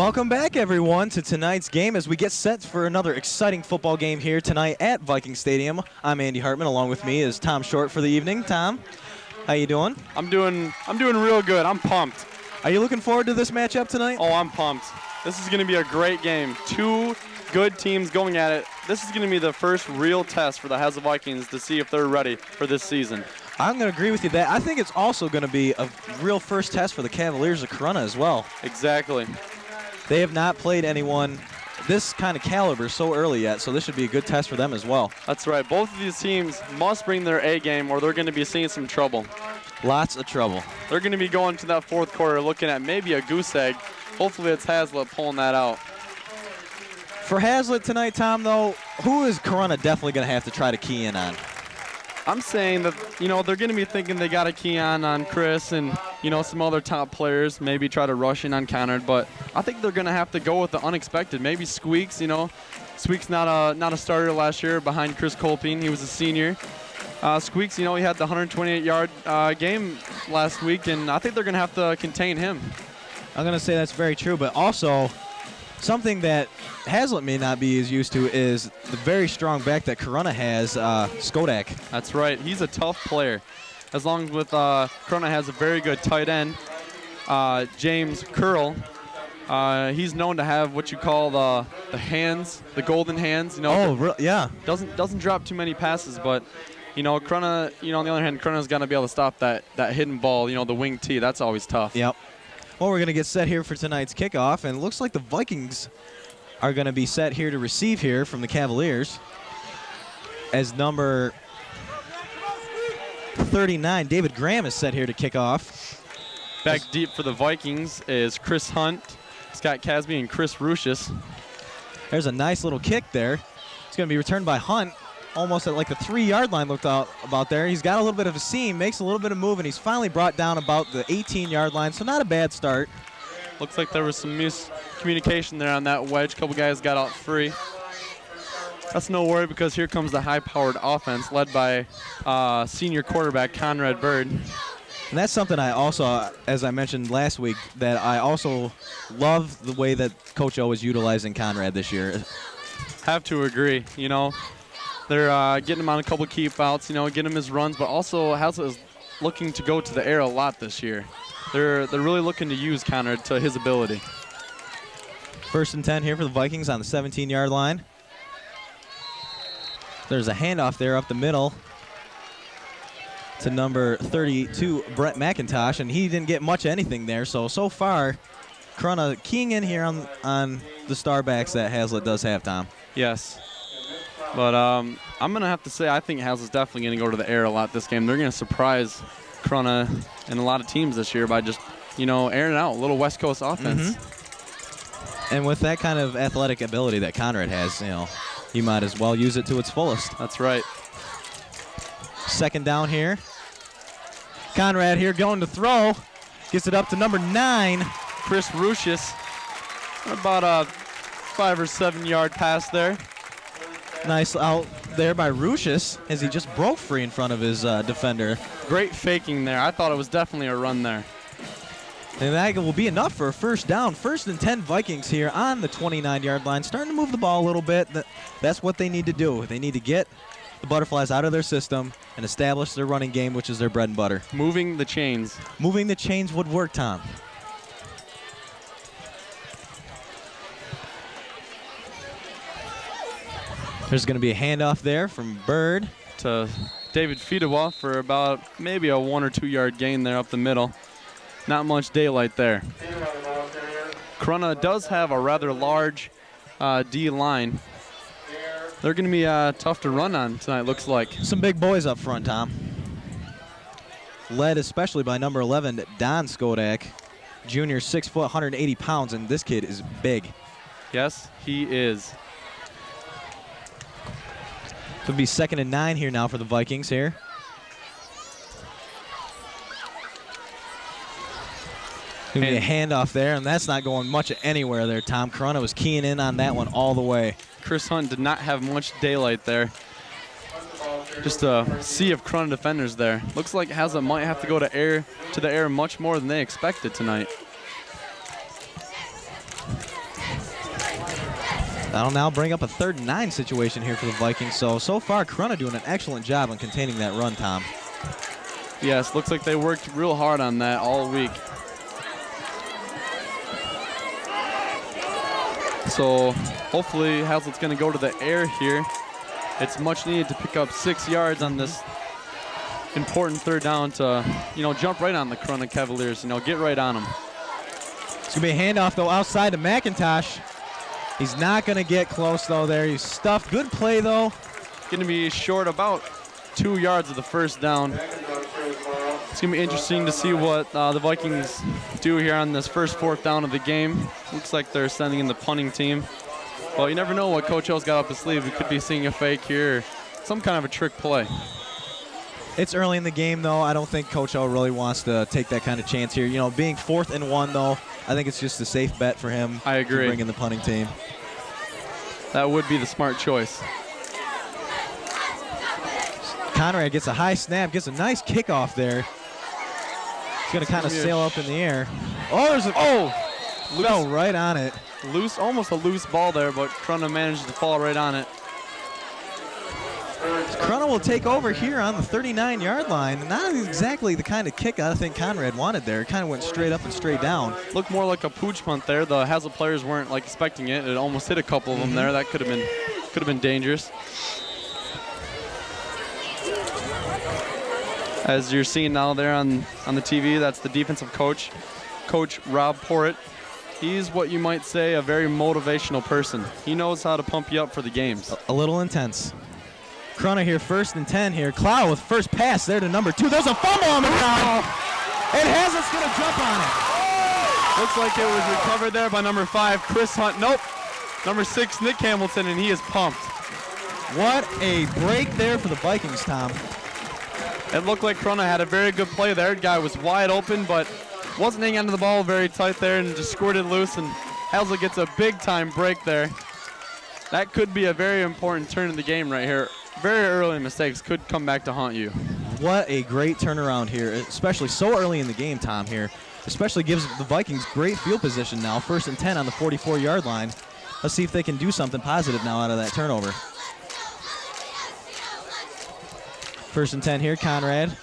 Welcome back, everyone, to tonight's game as we get set for another exciting football game here tonight at Viking Stadium. I'm Andy Hartman. Along with me is Tom Short for the evening. Tom, how you doing? I'm doing real good. I'm pumped. Are you looking forward to this matchup tonight? Oh, I'm pumped. This is going to be a great game. Two good teams going at it. This is going to be the first real test for the Haslett Vikings to see if they're ready for this season. I'm going to agree with you that I think it's also going to be a real first test for the Cavaliers of Corunna as well. Exactly. They have not played anyone this kind of caliber so early yet, so this should be a good test for them as well. That's right. Both of these teams must bring their A game or they're going to be seeing some trouble. Lots of trouble. They're going to be going to that fourth quarter looking at maybe a goose egg. Hopefully it's Haslett pulling that out. For Haslett tonight, Tom, though, who is Corunna definitely going to have to try to key in on? I'm saying that, they're going to be thinking they got to key on Chris and, some other top players, maybe try to rush in on Conrad, but I think they're going to have to go with the unexpected. Maybe Squeaks, Squeaks not a starter last year behind Chris Colpine. He was a senior. Squeaks, he had the 128-yard game last week, and I think they're going to have to contain him. I'm going to say that's very true, but also something that Haslett may not be as used to is the very strong back that Corunna has, Skodak. That's right. He's a tough player. As long as Corunna has a very good tight end, James Curl. He's known to have what you call the hands, the golden hands. Yeah. Doesn't drop too many passes, but Corunna. On the other hand, Corunna's got to be able to stop that hidden ball. The wing tee. That's always tough. Yep. Well, we're going to get set here for tonight's kickoff, and it looks like the Vikings are going to be set here to receive here from the Cavaliers as number 39, David Graham, is set here to kick off. Back deep for the Vikings is Chris Hunt, Scott Casby, and Chris Rucius. There's a nice little kick there. It's going to be returned by Hunt. Almost at like the 3-yard line looked out about there. He's got a little bit of a seam, makes a little bit of move, and he's finally brought down about the 18-yard line, so not a bad start. Looks like there was some miscommunication there on that wedge. A couple guys got out free. That's no worry because here comes the high-powered offense led by senior quarterback Conrad Bird. And that's something I also, as I mentioned last week, that I also love the way that Coach O is utilizing Conrad this year. Have to agree, They're getting him on a couple keep outs, getting him his runs, but also Haslett is looking to go to the air a lot this year. They're really looking to use Conrad to his ability. 1st and 10 here for the Vikings on the 17-yard line. There's a handoff there up the middle to number 32, Brett McIntosh, and he didn't get much of anything there. So far, Corunna keying in here on the star backs that Haslett does have, Tom. Yes. But I'm going to have to say I think Haslett's definitely going to go to the air a lot this game. They're going to surprise Corunna and a lot of teams this year by just, airing it out, a little West Coast offense. Mm-hmm. And with that kind of athletic ability that Conrad has, you might as well use it to its fullest. That's right. 2nd down here. Conrad here going to throw. Gets it up to number 9. Chris Rucius. About a 5 or 7 yard pass there. Nice out there by Rucius as he just broke free in front of his defender. Great faking there. I thought it was definitely a run there. And that will be enough for a 1st down. 1st and 10 Vikings here on the 29-yard line. Starting to move the ball a little bit. That's what they need to do. They need to get the Butterflies out of their system and establish their running game, which is their bread and butter. Moving the chains. Moving the chains would work, Tom. There's going to be a handoff there from Bird to David Fedewa for about maybe a 1 or 2 yard gain there up the middle. Not much daylight there. Corunna does have a rather large D line. They're going to be tough to run on tonight, looks like. Some big boys up front, Tom. Led especially by number 11, Don Skodak. Junior, 6 foot, 180 pounds, and this kid is big. Yes, he is. It'll be 2nd and 9 here now for the Vikings here. Gonna be a handoff there, and that's not going much anywhere there, Tom. Corunna was keying in on that one all the way. Chris Hunt did not have much daylight there. Just a sea of Corunna defenders there. Looks like Haslett might have to go to the air much more than they expected tonight. That'll now bring up a 3rd and 9 situation here for the Vikings. So far, Corunna doing an excellent job on containing that run, Tom. Yes, looks like they worked real hard on that all week. So hopefully Hazlett's going to go to the air here. It's much needed to pick up 6 yards on this important 3rd down to, jump right on the Corunna Cavaliers, get right on them. It's going to be a handoff, though, outside to McIntosh. He's not going to get close, though, there. He's stuffed. Good play, though. Going to be short about 2 yards of the 1st down. It's going to be interesting to see what the Vikings do here on this first 4th down of the game. Looks like they're sending in the punting team. Well, you never know what Coach O's got up his sleeve. We could be seeing a fake here, or some kind of a trick play. It's early in the game, though. I don't think Coach O really wants to take that kind of chance here. Being 4th and 1, though, I think it's just a safe bet for him. I agree. To bring in the punting team. That would be the smart choice. Conrad gets a high snap, gets a nice kickoff there. He's going to kind of sail up in the air. Oh, there's a... Loose, fell right on it. Almost a loose ball there, but Corunna managed to fall right on it. Corunna will take over here on the 39-yard line. Not exactly the kind of kick I think Conrad wanted there. It kind of went straight up and straight down. Looked more like a pooch punt there. The Hazlet players weren't expecting it. It almost hit a couple of them there. That could have been dangerous. As you're seeing now there on the TV, that's the defensive coach, Coach Rob Porritt. He's what you might say a very motivational person. He knows how to pump you up for the games. A little intense. Corunna here, 1st and 10 here. Clow with first pass there to number 2. There's a fumble on the ground. And Hazlett's going to jump on it. Looks like it was recovered there by number 5, Chris Hunt. Nope. Number 6, Nick Hamilton, and he is pumped. What a break there for the Vikings, Tom. It looked like Corunna had a very good play there. The guy was wide open, but wasn't hanging onto the ball very tight there and just squirted loose, and Hazlett gets a big-time break there. That could be a very important turn in the game right here. Very early mistakes could come back to haunt you. What a great turnaround here, especially so early in the game, Tom, here. Especially gives the Vikings great field position now, 1st and 10 on the 44-yard line. Let's see if they can do something positive now out of that turnover. 1st and 10 here, Conrad.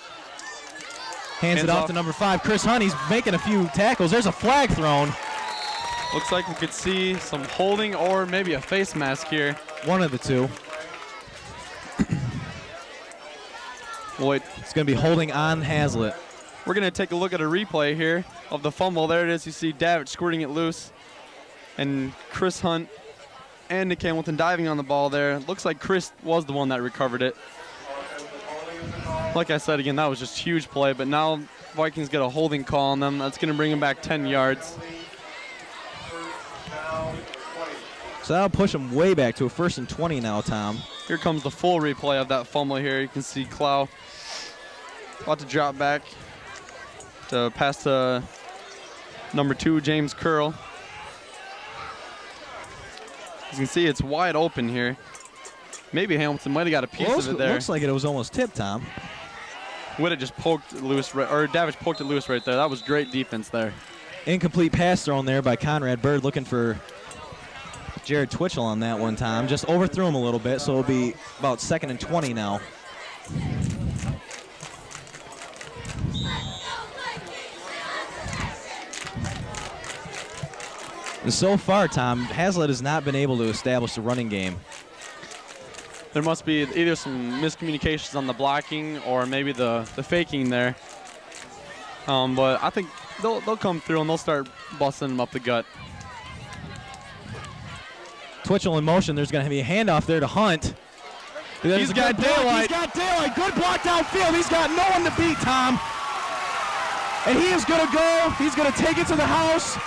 Hands it off to number 5, Chris Hunt. He's making a few tackles. There's a flag thrown. Looks like we could see some holding or maybe a face mask here. One of the two. Wait. It's going to be holding on Hazlett. We're going to take a look at a replay here of the fumble. There it is. You see Davitt squirting it loose. And Chris Hunt and Nick Hamilton diving on the ball there. Looks like Chris was the one that recovered it. Like I said, again, that was just a huge play. But now Vikings get a holding call on them. That's going to bring them back 10 yards. So that'll push them way back to a 1st and 20 now, Tom. Here comes the full replay of that fumble here. You can see Clow about to drop back to pass to number 2, James Curl. As you can see, it's wide open here. Maybe Hamilton might have got a piece of it there. Looks like it was almost tipped, Tom. Would have just poked it loose, or Davish poked it loose right there. That was great defense there. Incomplete pass thrown there by Conrad Bird, looking for Jared Twitchell on that one time. Just overthrew him a little bit, so it'll be about 2nd and 20 now. And so far, Tom, Hazlett has not been able to establish the running game. There must be either some miscommunications on the blocking or maybe the faking there. But I think they'll come through and they'll start busting them up the gut. Twitchell in motion. There's going to be a handoff there to Hunt. He's got daylight. He's got daylight. Good block downfield. He's got no one to beat, Tom. And he is going to go. He's going to take it to the house.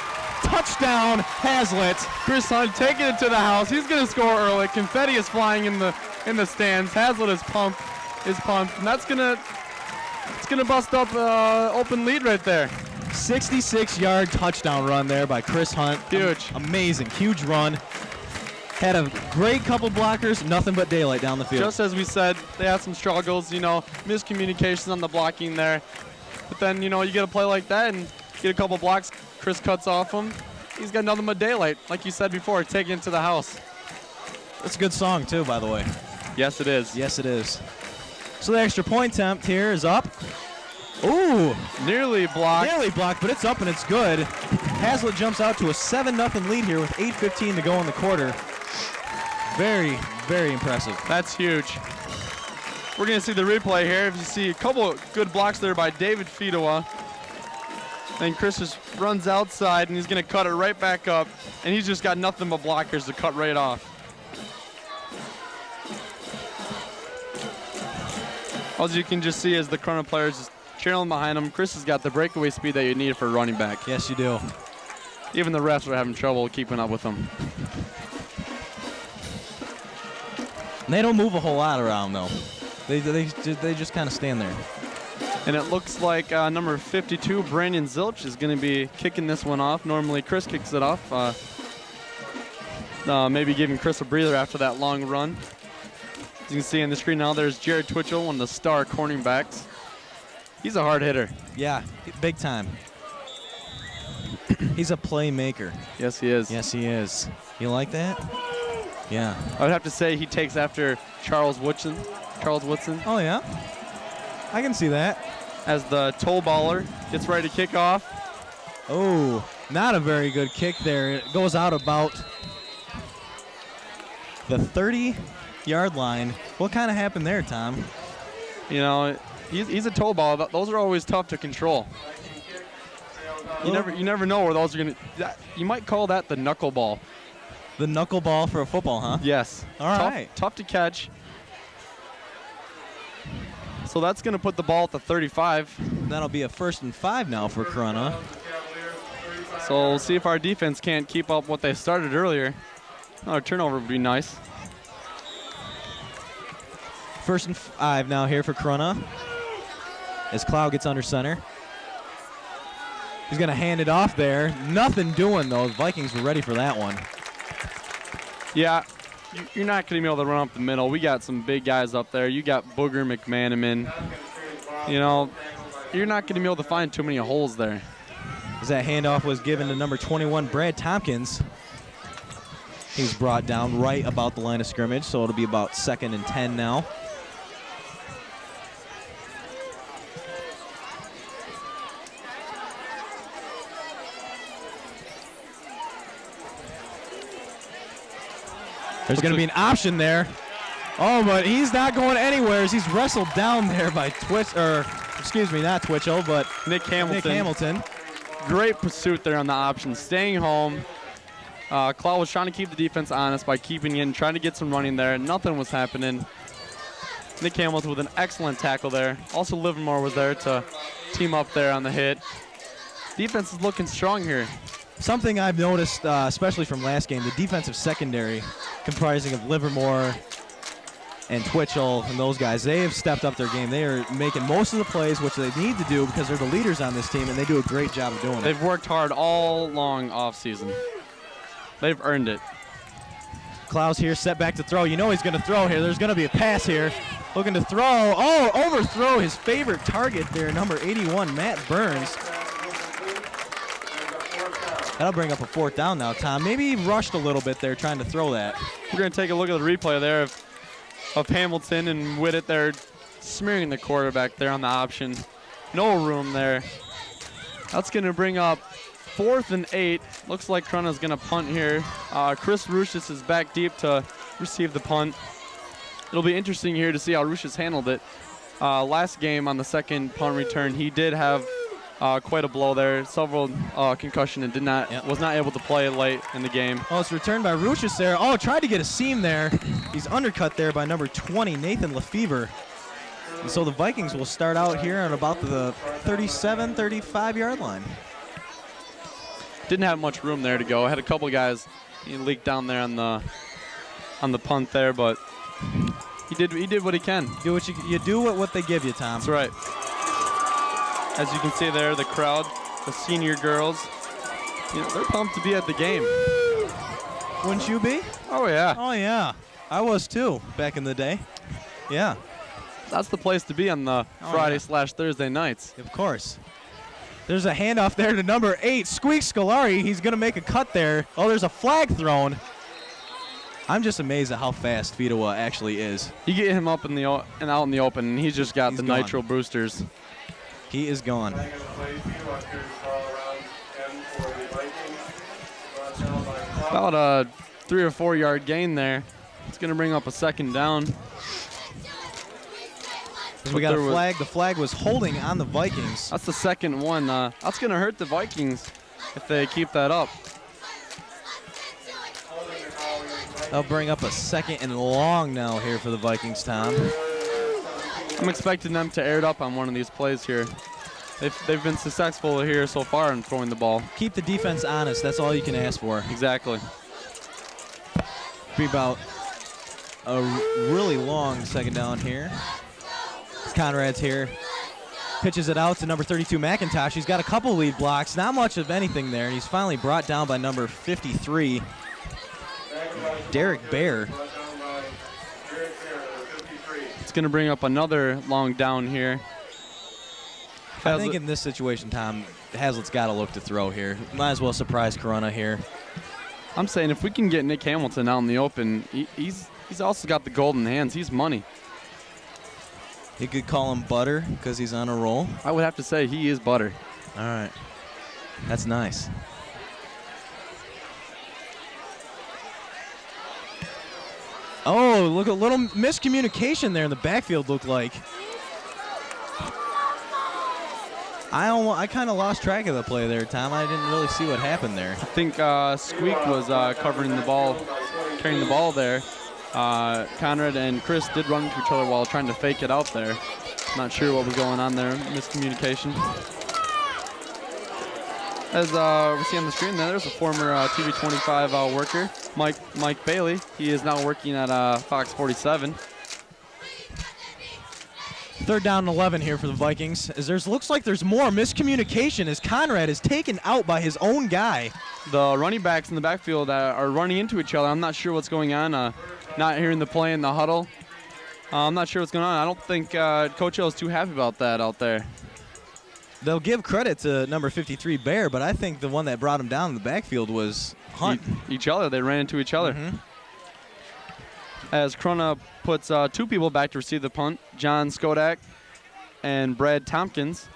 Touchdown, Hazlett. Chris Hunt taking it to the house. He's going to score early. Confetti is flying in the stands. Hazlett is pumped, and that's gonna bust up open lead right there. 66-yard touchdown run there by Chris Hunt. Huge. Amazing, huge run. Had a great couple blockers, nothing but daylight down the field. Just as we said, they had some struggles, miscommunications on the blocking there. But then, you get a play like that and get a couple blocks. Chris cuts off him. He's got nothing but daylight. Like you said before, taking it to the house. That's a good song, too, by the way. Yes, it is. Yes, it is. So the extra point attempt here is up. Ooh. Nearly blocked. Nearly blocked, but it's up and it's good. Hazlitt jumps out to a 7-0 lead here with 8:15 to go in the quarter. Very, very impressive. That's huge. We're going to see the replay here. If you see a couple of good blocks there by David Fedowa. Then Chris just runs outside, and he's going to cut it right back up. And he's just got nothing but blockers to cut right off. As you can just see as the Corunna players just trailing behind him, Chris has got the breakaway speed that you need for a running back. Yes, you do. Even the refs are having trouble keeping up with him. And they don't move a whole lot around, though. They just kind of stand there. And it looks like number 52, Brandon Zilch, is going to be kicking this one off. Normally, Chris kicks it off. Maybe giving Chris a breather after that long run. As you can see on the screen now, there's Jared Twitchell, one of the star cornerbacks. He's a hard hitter. Yeah, big time. He's a playmaker. Yes, he is. Yes, he is. You like that? Yeah. I would have to say he takes after Charles Woodson. Oh, yeah? I can see that. As the toe baller gets ready to kick off. Oh, not a very good kick there. It goes out about the 30-yard line. What kind of happened there, Tom? You know, he's a toe baller. Those are always tough to control. You never know where those are going to. You might call that the knuckleball. The knuckleball for a football, huh? Yes. All right. Tough to catch. So that's going to put the ball at the 35. That'll be a 1st and 5 now for Corunna. So we'll see if our defense can't keep up what they started earlier. Another turnover would be nice. 1st and 5 now here for Corunna. As Cloud gets under center. He's going to hand it off there. Nothing doing, though. The Vikings were ready for that one. Yeah, you're not going to be able to run up the middle. We got some big guys up there. You got Booger McManaman. You know, you're not going to be able to find too many holes there. As that handoff was given to number 21, Brad Tompkins. He's brought down right about the line of scrimmage, so it'll be about 2nd and 10 now. There's going to be an option there. Oh, but he's not going anywhere as he's wrestled down there by not Twitchell, but Nick Hamilton. Nick Hamilton. Great pursuit there on the option, staying home. Cloud was trying to keep the defense honest by keeping in, trying to get some running there. Nothing was happening. Nick Hamilton with an excellent tackle there. Also, Livermore was there to team up there on the hit. Defense is looking strong here. Something I've noticed, especially from last game, the defensive secondary, comprising of Livermore and Twitchell and those guys, they have stepped up their game. They are making most of the plays, which they need to do because they're the leaders on this team, and they do a great job of doing it. They've worked hard all long offseason. They've earned it. Klaus here, set back to throw. You know he's going to throw here. There's going to be a pass here. Looking to throw. Oh, overthrow his favorite target there, number 81, Matt Burns. That'll bring up a 4th down now, Tom. Maybe he rushed a little bit there trying to throw that. We're going to take a look at the replay there of Hamilton and Whittet there smearing the quarterback there on the option. No room there. That's going to bring up 4th and 8. Looks like Corunna's going to punt here. Chris Ruchis is back deep to receive the punt. It'll be interesting here to see how Ruchis handled it. Last game on the 2nd punt return, he did have quite a blow there, several concussion, and was not able to play late in the game. Oh, it's returned by Ruchis there. Oh, tried to get a seam there. He's undercut there by number 20, Nathan Lefevre. And so the Vikings will start out here at about the 37, 35-yard line. Didn't have much room there to go. Had a couple guys leaked down there on the punt there, but he did what he can. You do what they give you, Tom. That's right. As you can see there, the crowd, the senior girls, they're pumped to be at the game. Wouldn't you be? Oh, yeah. Oh, yeah. I was, too, back in the day. Yeah. That's the place to be on the Friday/Thursday nights. Of course. There's a handoff there to number 8, Squeak Scolari. He's going to make a cut there. Oh, there's a flag thrown. I'm just amazed at how fast Vidawa actually is. You get him up in the and out in the open, and he's just got the gone. nitro boosters. He is gone. About a 3 or 4 yard gain there. It's going to bring up a second down. We got a flag. The flag was holding on the Vikings. That's the second one. That's going to hurt the Vikings if they keep that up. They'll bring up a second and long now here for the Vikings, Tom. I'm expecting them to air it up on one of these plays here. They've been successful here so far in throwing the ball. Keep the defense honest. That's all you can ask for. Exactly. Be about a really long second down here. Conrad's here. Pitches it out to number 32, McIntosh. He's got a couple lead blocks. Not much of anything there. He's finally brought down by number 53, Derek Bear. It's going to bring up another long down here. I think in this situation, Tom, Hazlitt's got to look to throw here. Might as well surprise Corunna here. I'm saying if we can get Nick Hamilton out in the open, he's also got the golden hands. He's money. You could call him Butter because he's on a roll. I would have to say he is butter. All right. That's nice. Oh, look, a little miscommunication there in the backfield looked like. I kind of lost track of the play there, Tom. I didn't really see what happened there. I think Squeak was covering the ball, carrying the ball there. Conrad and Chris did run into each other while trying to fake it out there. Not sure what was going on there. Miscommunication. As we see on the screen there's a former TV25 worker, Mike Bailey. He is now working at Fox 47. Third down and 11 here for the Vikings. As looks like there's more miscommunication as Conrad is taken out by his own guy. The running backs in the backfield are running into each other. I'm not sure what's going on. Not hearing the play in the huddle. I'm not sure what's going on. I don't think Coach Hill is too happy about that out there. They'll give credit to number 53, Bear, but I think the one that brought him down in the backfield was Hunt. Each other. They ran into each other. Mm-hmm. As Corunna puts two people back to receive the punt, John Skodak and Brad Tompkins.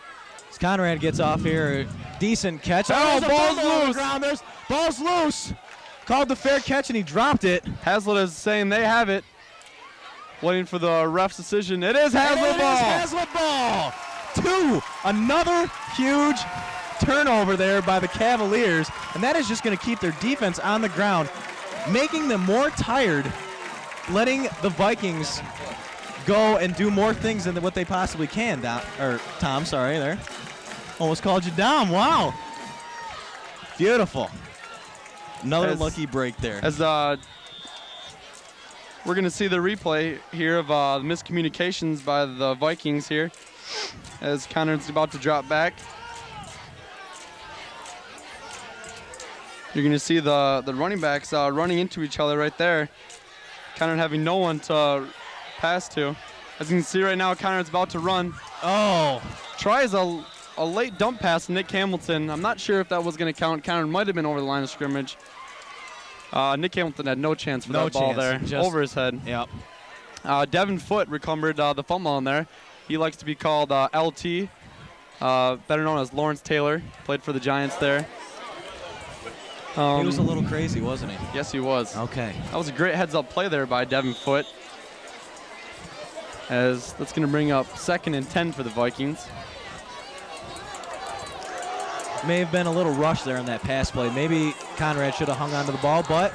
As Conrad gets off here, decent catch. Oh, ball's loose. Ball's loose. Called the fair catch, and he dropped it. Hazlitt is saying they have it. Waiting for the ref's decision. It is Hazlitt ball. It is Hazlitt ball. Another huge turnover there by the Cavaliers, and that is just going to keep their defense on the ground, making them more tired, letting the Vikings go and do more things than what they possibly can. Tom, sorry there. Almost called you Dom. Wow. Beautiful. Another lucky break there. As we're going to see the replay here of miscommunications by the Vikings here as Conrad's about to drop back. You're going to see the running backs running into each other right there. Conrad having no one to pass to. As you can see right now, Conrad's about to run. Oh. Tries a late dump pass to Nick Hamilton. I'm not sure if that was going to count. Conrad might have been over the line of scrimmage. Nick Hamilton had no chance for that ball there. Over his head. Yep. Devin Foote recovered the fumble in there. He likes to be called LT, better known as Lawrence Taylor. Played for the Giants there. He was a little crazy, wasn't he? Yes, he was. Okay. That was a great heads-up play there by Devin Foote. As that's going to bring up 2nd and 10 for the Vikings. May have been a little rush there on that pass play. Maybe Conrad should have hung onto the ball, but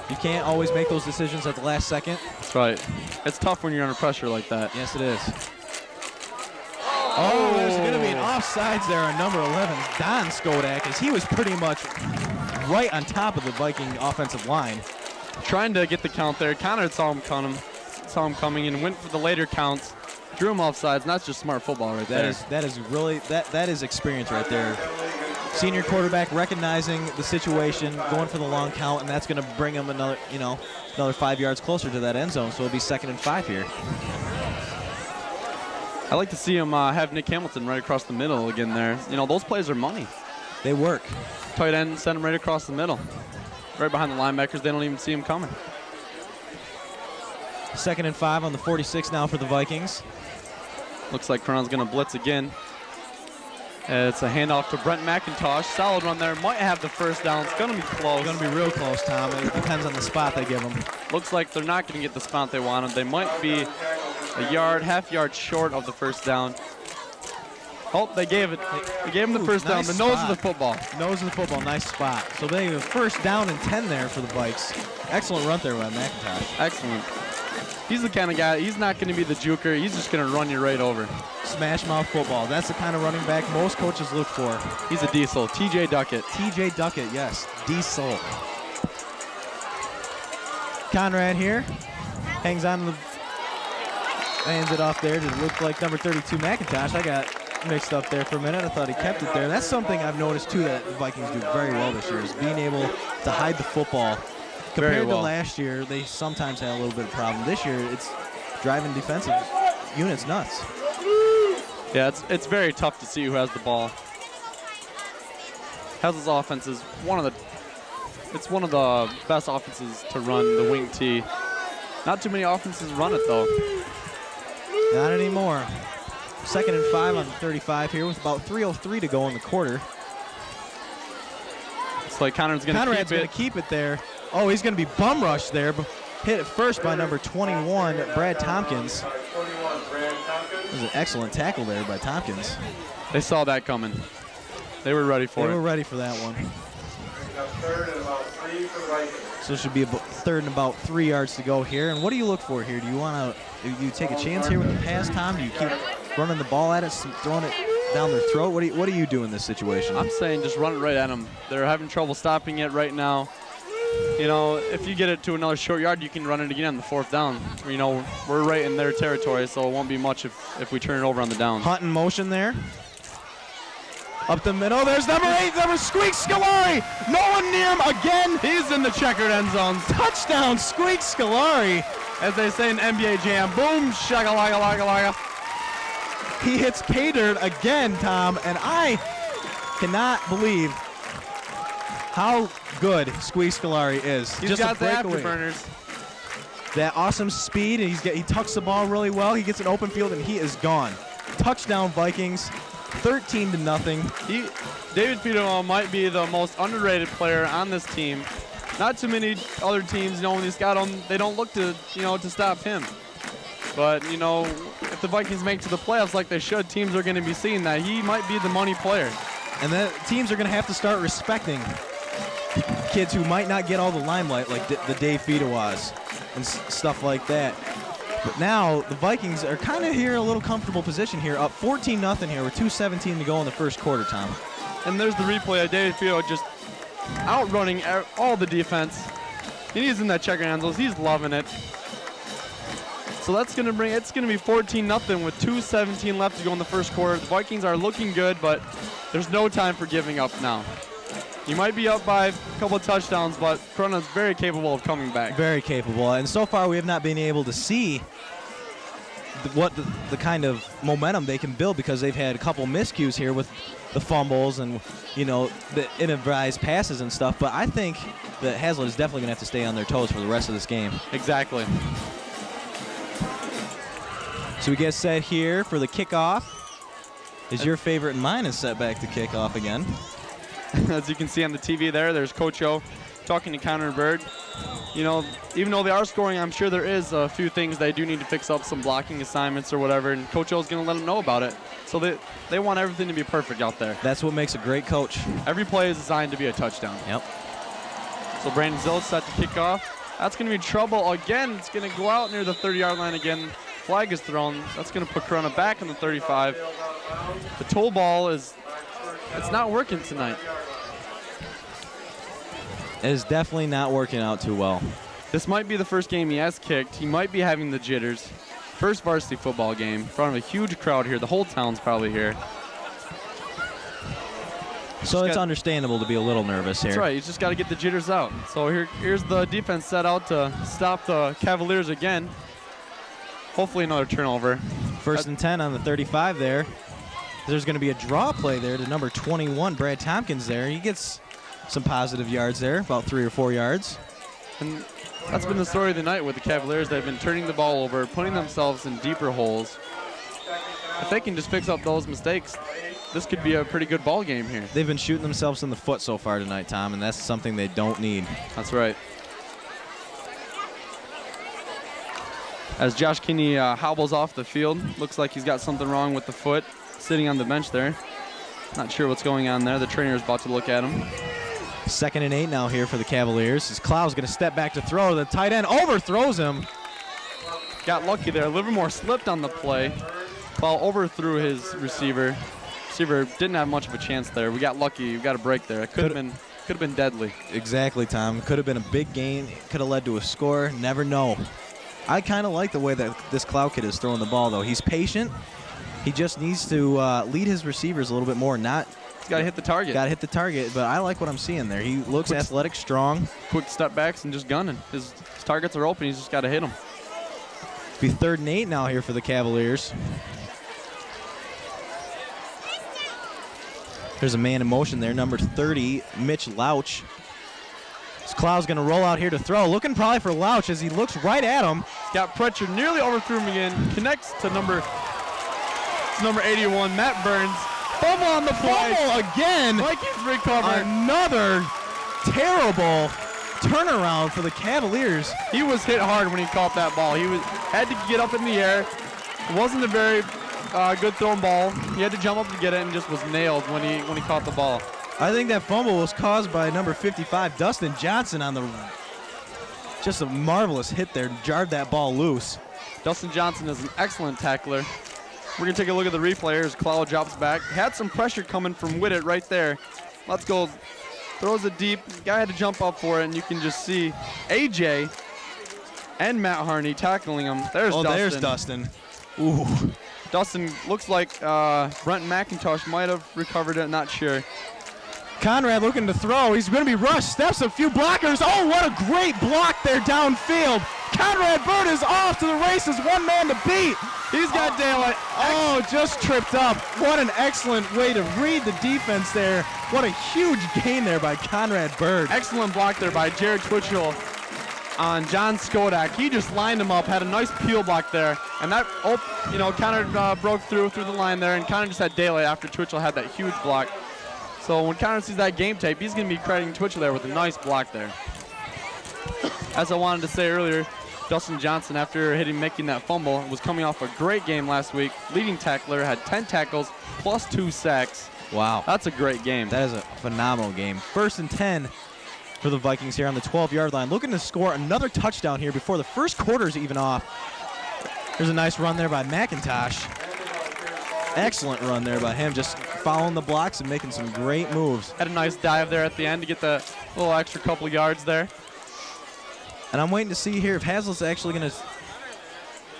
you can't always make those decisions at the last second. That's right. It's tough when you're under pressure like that. Yes, it is. Oh, there's going to be an offsides there on number 11, Don Skodak, as he was pretty much right on top of the Viking offensive line. Trying to get the count there. Conrad saw him coming and went for the later counts. Drew him offsides, and that's just smart football right there. That is really that is experience right there. Senior quarterback recognizing the situation, going for the long count, and that's going to bring him another 5 yards closer to that end zone. So it'll be 2nd and 5 here. I like to see him have Nick Hamilton right across the middle again there. You know, those plays are money. They work. Tight end, send him right across the middle. Right behind the linebackers, they don't even see him coming. 2nd and 5 on the 46 now for the Vikings. Looks like Corunna's going to blitz again. It's a handoff to Brent McIntosh. Solid run there. Might have the first down. It's going to be close. It's going to be real close, Tom. It depends on the spot they give them. Looks like they're not going to get the spot they wanted. They might be a yard, half yard short of the first down. Oh, they gave it. They gave him the first down. Nice The nose spot. of the football. Nose of the football, nice spot. So they have a first down and 10 there for the Vikes. Excellent run there by McIntosh. Excellent. He's the kind of guy, he's not going to be the juker. He's just going to run you right over. Smash mouth football. That's the kind of running back most coaches look for. He's a diesel. T.J. Duckett. T.J. Duckett, yes. Diesel. Conrad here. Hangs on to the... Hands it off there. Just looked like number 32 McIntosh. I got mixed up there for a minute. I thought he kept it there. That's something I've noticed, too, that the Vikings do very well this year, is being able to hide the football. Compared to last year, they sometimes had a little bit of problem. This year, it's driving defensive units nuts. Yeah, it's very tough to see who has the ball. Hasl's offense is one of the best offenses to run the wing T. Not too many offenses run it though. Not anymore. 2nd and 5 on the 35 here with about 3:03 to go in the quarter. It's like Conrad's going to keep it there. Oh, he's going to be bum rushed there. Hit it first by number 21, Brad Tompkins. It was an excellent tackle there by Tompkins. They saw that coming. They were ready for it. They were ready for that one. So it should be about 3rd and about 3 yards to go here. And what do you look for here? Do you want to you take a chance here with the pass, Tom? Do you keep running the ball at it, throwing it down their throat? What do you do in this situation? I'm saying just run it right at them. They're having trouble stopping it right now. You know, if you get it to another short yard, you can run it again on the 4th down. You know, we're right in their territory, so it won't be much if we turn it over on the down. Hunt in motion there. Up the middle, there's number 8, number Squeak Scolari. No one near him again. He's in the checkered end zone. Touchdown, Squeak Scolari. As they say in NBA Jam, boom, shaka-laga-laga-laga. He hits pay dirt again, Tom, and I cannot believe how good Squeak Scolari is. He's just got a the breakaway. afterburners. That awesome speed, and he tucks the ball really well. He gets an open field, and he is gone. Touchdown, Vikings, 13-0. David Fiedema might be the most underrated player on this team. Not too many other teams, you know, when he's got them, they don't look to, you know, to stop him. But, you know, if the Vikings make it to the playoffs like they should, teams are going to be seeing that he might be the money player. And then teams are going to have to start respecting kids who might not get all the limelight, like the Dave Fidewas and stuff like that. But now the Vikings are kind of here in a little comfortable position here, up 14-0 here with 2:17 to go in the first quarter, Tom. And there's the replay of David Fido just outrunning all the defense. And he's in that checker end zone. He's loving it. So that's going to bring, it's going to be 14-0 with 2:17 left to go in the first quarter. The Vikings are looking good, but there's no time for giving up now. You might be up by a couple of touchdowns, but Corunna's very capable of coming back. Very capable. And so far we have not been able to see what the kind of momentum they can build, because they've had a couple miscues here with the fumbles and, you know, the improvised passes and stuff. But I think that Haslett is definitely going to have to stay on their toes for the rest of this game. Exactly. So we get set here for the kickoff. Is your favorite and mine is set back to kickoff again. As you can see on the TV there, there's Coach O talking to Connor Bird. You know, even though they are scoring, I'm sure there is a few things they do need to fix up, some blocking assignments or whatever, and Coach O's going to let them know about it. So they want everything to be perfect out there. That's what makes a great coach. Every play is designed to be a touchdown. Yep. So Brandon Zill's set to kick off. That's going to be trouble again. It's going to go out near the 30-yard line again. Flag is thrown. That's going to put Corunna back in the 35. The toe ball it's not working tonight. It is definitely not working out too well. This might be the first game he has kicked. He might be having the jitters. First varsity football game in front of a huge crowd here. The whole town's probably here. So it's understandable to be a little nervous here. That's right. He's just got to get the jitters out. So here's the defense set out to stop the Cavaliers again. Hopefully another turnover. First and 10 on the 35 there. There's going to be a draw play there to number 21, Brad Tompkins there. He gets some positive yards there, about 3 or 4 yards. And That's been the story of the night with the Cavaliers. They've been turning the ball over, putting themselves in deeper holes. If they can just fix up those mistakes, this could be a pretty good ball game here. They've been shooting themselves in the foot so far tonight, Tom, and that's something they don't need. That's right. As Josh Kinney hobbles off the field, looks like he's got something wrong with the foot, sitting on the bench there. Not sure what's going on there. The trainer is about to look at him. 2nd and 8 now here for the Cavaliers. As Clow's going to step back to throw. The tight end overthrows him. Got lucky there. Livermore slipped on the play. Clow overthrew his receiver. Receiver didn't have much of a chance there. We got lucky. We got a break there. It could have been deadly. Exactly, Tom. Could have been a big gain. Could have led to a score. Never know. I kind of like the way that this Clow kid is throwing the ball, though. He's patient. He just needs to lead his receivers a little bit more. He's got to hit the target. Got to hit the target, but I like what I'm seeing there. He looks athletic, strong. Quick step backs and just gunning. His targets are open. He's just got to hit them. It'll be 3rd and 8 now here for the Cavaliers. There's a man in motion there, number 30, Mitch Louch. Clow's going to roll out here to throw, looking probably for Louch as he looks right at him. Got pressure, nearly overthrew him again. Connects to number 81, Matt Burns. Fumble on the play. Fumble again. Vikings recover. Another terrible turnaround for the Cavaliers. He was hit hard when he caught that ball. He had to get up in the air. It wasn't a very good thrown ball. He had to jump up to get it and just was nailed when he caught the ball. I think that fumble was caused by number 55, Dustin Johnson, on the just a marvelous hit there, jarred that ball loose. Dustin Johnson is an excellent tackler. We're going to take a look at the replay here as Clow drops back. Had some pressure coming from Whittet right there. Let's go. Throws it deep. Guy had to jump up for it, and you can just see AJ and Matt Harney tackling him. There's Dustin. There's Dustin. Ooh. Dustin looks like Brent McIntosh might have recovered it, not sure. Conrad looking to throw. He's going to be rushed. Steps a few blockers. Oh, what a great block there downfield. Conrad Bird is off to the races. One man to beat. He's got daylight. Oh, just tripped up. What an excellent way to read the defense there. What a huge gain there by Conrad Bird. Excellent block there by Jared Twitchell on John Skodak. He just lined him up, had a nice peel block there, and that, Conrad broke through the line there, and Conrad just had daylight after Twitchell had that huge block. So when Conrad sees that game tape, he's going to be crediting Twitchell there with a nice block there. As I wanted to say earlier, Dustin Johnson, after making that fumble, was coming off a great game last week. Leading tackler, had 10 tackles plus 2 sacks. Wow. That's a great game. That is a phenomenal game. 1st and 10 for the Vikings here on the 12-yard line. Looking to score another touchdown here before the first quarter's even off. There's a nice run there by McIntosh. Excellent run there by him, just following the blocks and making some great moves. Had a nice dive there at the end to get the little extra couple of yards there. And I'm waiting to see here if Hazlitt's actually going to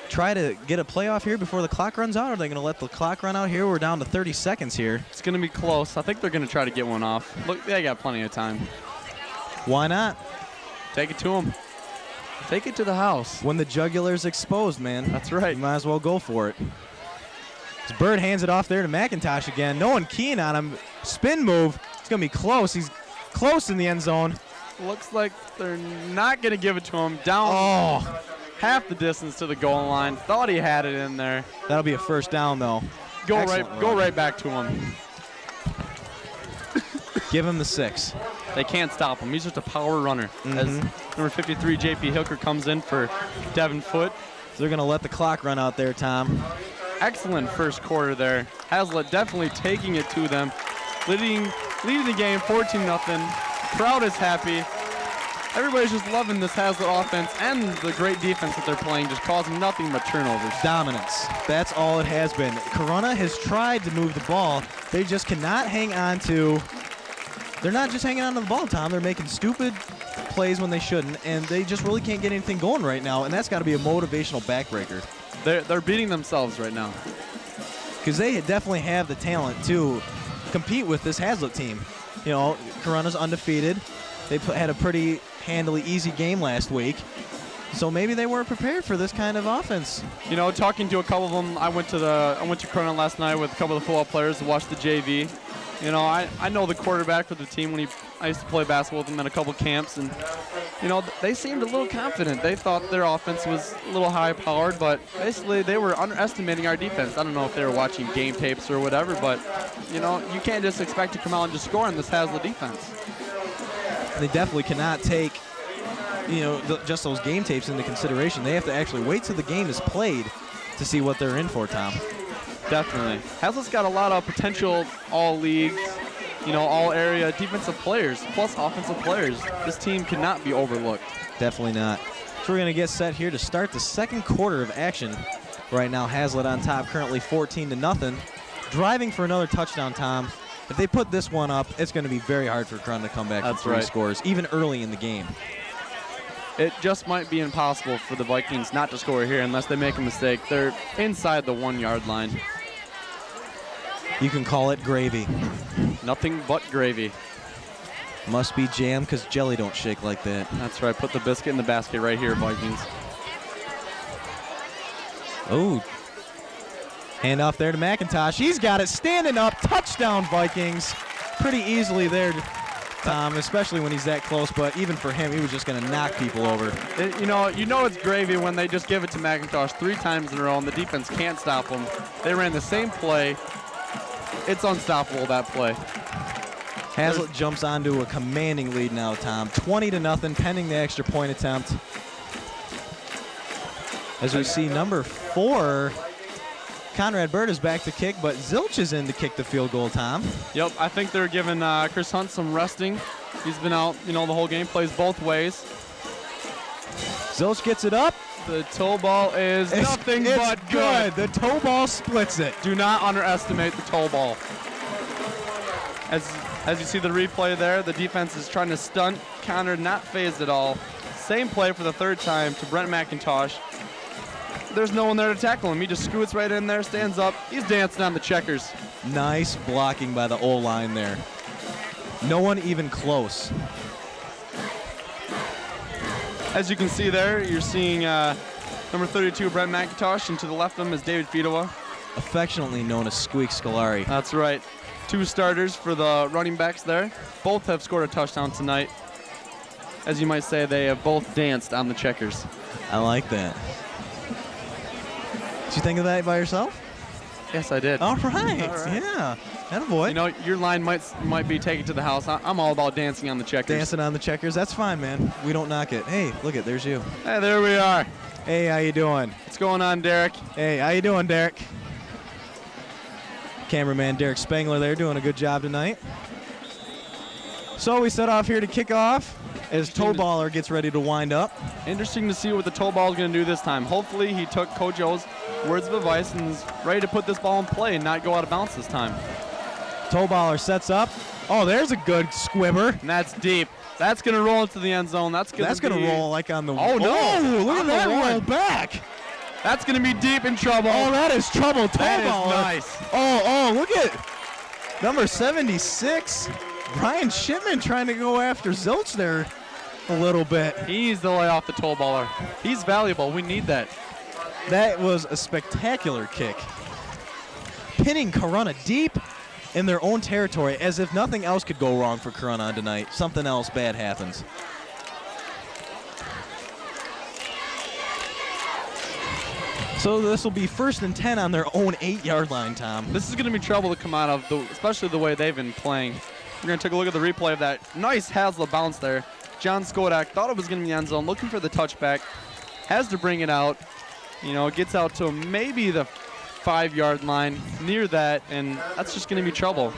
try to get a playoff here before the clock runs out, or are they going to let the clock run out here? We're down to 30 seconds here. It's going to be close. I think they're going to try to get one off. Look, they got plenty of time. Why not? Take it to them. Take it to the house. When the jugular's exposed, man. That's right. You might as well go for it. As Bird hands it off there to McIntosh again. No one keen on him. Spin move. It's going to be close. He's close in the end zone. Looks like they're not going to give it to him. Down half the distance to the goal line. Thought he had it in there. That'll be a first down, though. Go right back to him. Give him the 6. They can't stop him. He's just a power runner. As number 53, J.P. Hooker, comes in for Devin Foote. So they're going to let the clock run out there, Tom. Excellent first quarter there. Hazlitt definitely taking it to them. Leading the game 14-0. Crowd is happy. Everybody's just loving this Hazlitt offense and the great defense that they're playing, just causing nothing but turnovers. Dominance. That's all it has been. Corunna has tried to move the ball. They just cannot hang on to. They're not just hanging on to the ball, Tom. They're making stupid plays when they shouldn't, and they just really can't get anything going right now, and that's got to be a motivational backbreaker. They're beating themselves right now. Because they definitely have the talent to compete with this Hazlitt team. You know, Corunna's undefeated. They had a pretty handily easy game last week. So maybe they weren't prepared for this kind of offense. You know, talking to a couple of them, I went to Corunna last night with a couple of the football players to watch the JV. You know, I know the quarterback for the team I used to play basketball with him at a couple camps, and you know, they seemed a little confident. They thought their offense was a little high-powered, but basically they were underestimating our defense. I don't know if they were watching game tapes or whatever, but, you know, you can't just expect to come out and just score on this Hazlet defense. They definitely cannot take, you know, just those game tapes into consideration. They have to actually wait till the game is played to see what they're in for, Tom. Definitely. Hazlet's got a lot of potential all-league, you know, all-area defensive players, plus offensive players. This team cannot be overlooked. Definitely not. So we're going to get set here to start the second quarter of action. Right now, Hazlet on top, currently 14-0. Driving for another touchdown, Tom. If they put this one up, it's going to be very hard for Corunna to come back from 3 scores, even early in the game. It just might be impossible for the Vikings not to score here unless they make a mistake. They're inside the 1-yard line. You can call it gravy. Nothing but gravy. Must be jam because jelly don't shake like that. That's right. Put the biscuit in the basket right here, Vikings. Oh. Hand off there to McIntosh. He's got it. Standing up. Touchdown, Vikings. Pretty easily there, Tom, especially when he's that close. But even for him, he was just going to knock people over. You know it's gravy when they just give it to McIntosh 3 times in a row and the defense can't stop them. They ran the same play. It's unstoppable, that play. Hazlet jumps onto a commanding lead now, Tom. 20-0, pending the extra point attempt. As we see number 4, Conrad Bird is back to kick, but Zilch is in to kick the field goal, Tom. Yep, I think they're giving Chris Hunt some resting. He's been out, you know, the whole game, plays both ways. Zilch gets it up. The toe ball is nothing but good. The toe ball splits it. Do not underestimate the toe ball. As you see the replay there, the defense is trying to stunt. Connor not phased at all. Same play for the 3rd time to Brent McIntosh. There's no one there to tackle him. He just scoots right in there, stands up. He's dancing on the checkers. Nice blocking by the O-line there. No one even close. As you can see there, you're seeing number 32, Brent McIntosh, and to the left of him is David Fedowa. Affectionately known as Squeak Scolari. That's right. 2 starters for the running backs there. Both have scored a touchdown tonight. As you might say, they have both danced on the checkers. I like that. Did you think of that by yourself? Yes, I did. All right. Yeah. Attaboy. You know, your line might be taken to the house. I'm all about dancing on the checkers. Dancing on the checkers. That's fine, man. We don't knock it. Hey, look it. There's you. Hey, there we are. Hey, how you doing? What's going on, Derek? Hey, how you doing, Derek? Cameraman Derek Spangler there doing a good job tonight. So we set off here to kick off as toe baller gets ready to wind up. Interesting to see what the toe ball is going to do this time. Hopefully he took Coach O's words of advice and is ready to put this ball in play and not go out of bounds this time. Toe baller sets up. Oh, there's a good squibber. And that's deep. That's going to roll into the end zone. That's going to roll like on the... Oh, no. Oh, look at that roll back. That's going to be deep in trouble. Oh, that is trouble. Toe baller. Nice. Oh, look at number 76. Brian Shipman trying to go after Zilch there a little bit. He needs to lay off the toe baller. He's valuable. We need that. That was a spectacular kick. Pinning Corunna deep in their own territory as if nothing else could go wrong for Corunna tonight. Something else bad happens. So this will be 1st and 10 on their own 8-yard line, Tom. This is going to be trouble to come out of, especially the way they've been playing. We're going to take a look at the replay of that nice Hazlet bounce there. John Skodak thought it was going to be end zone, looking for the touchback. Has to bring it out. You know, it gets out to maybe the 5-yard line, near that, and that's just going to be trouble.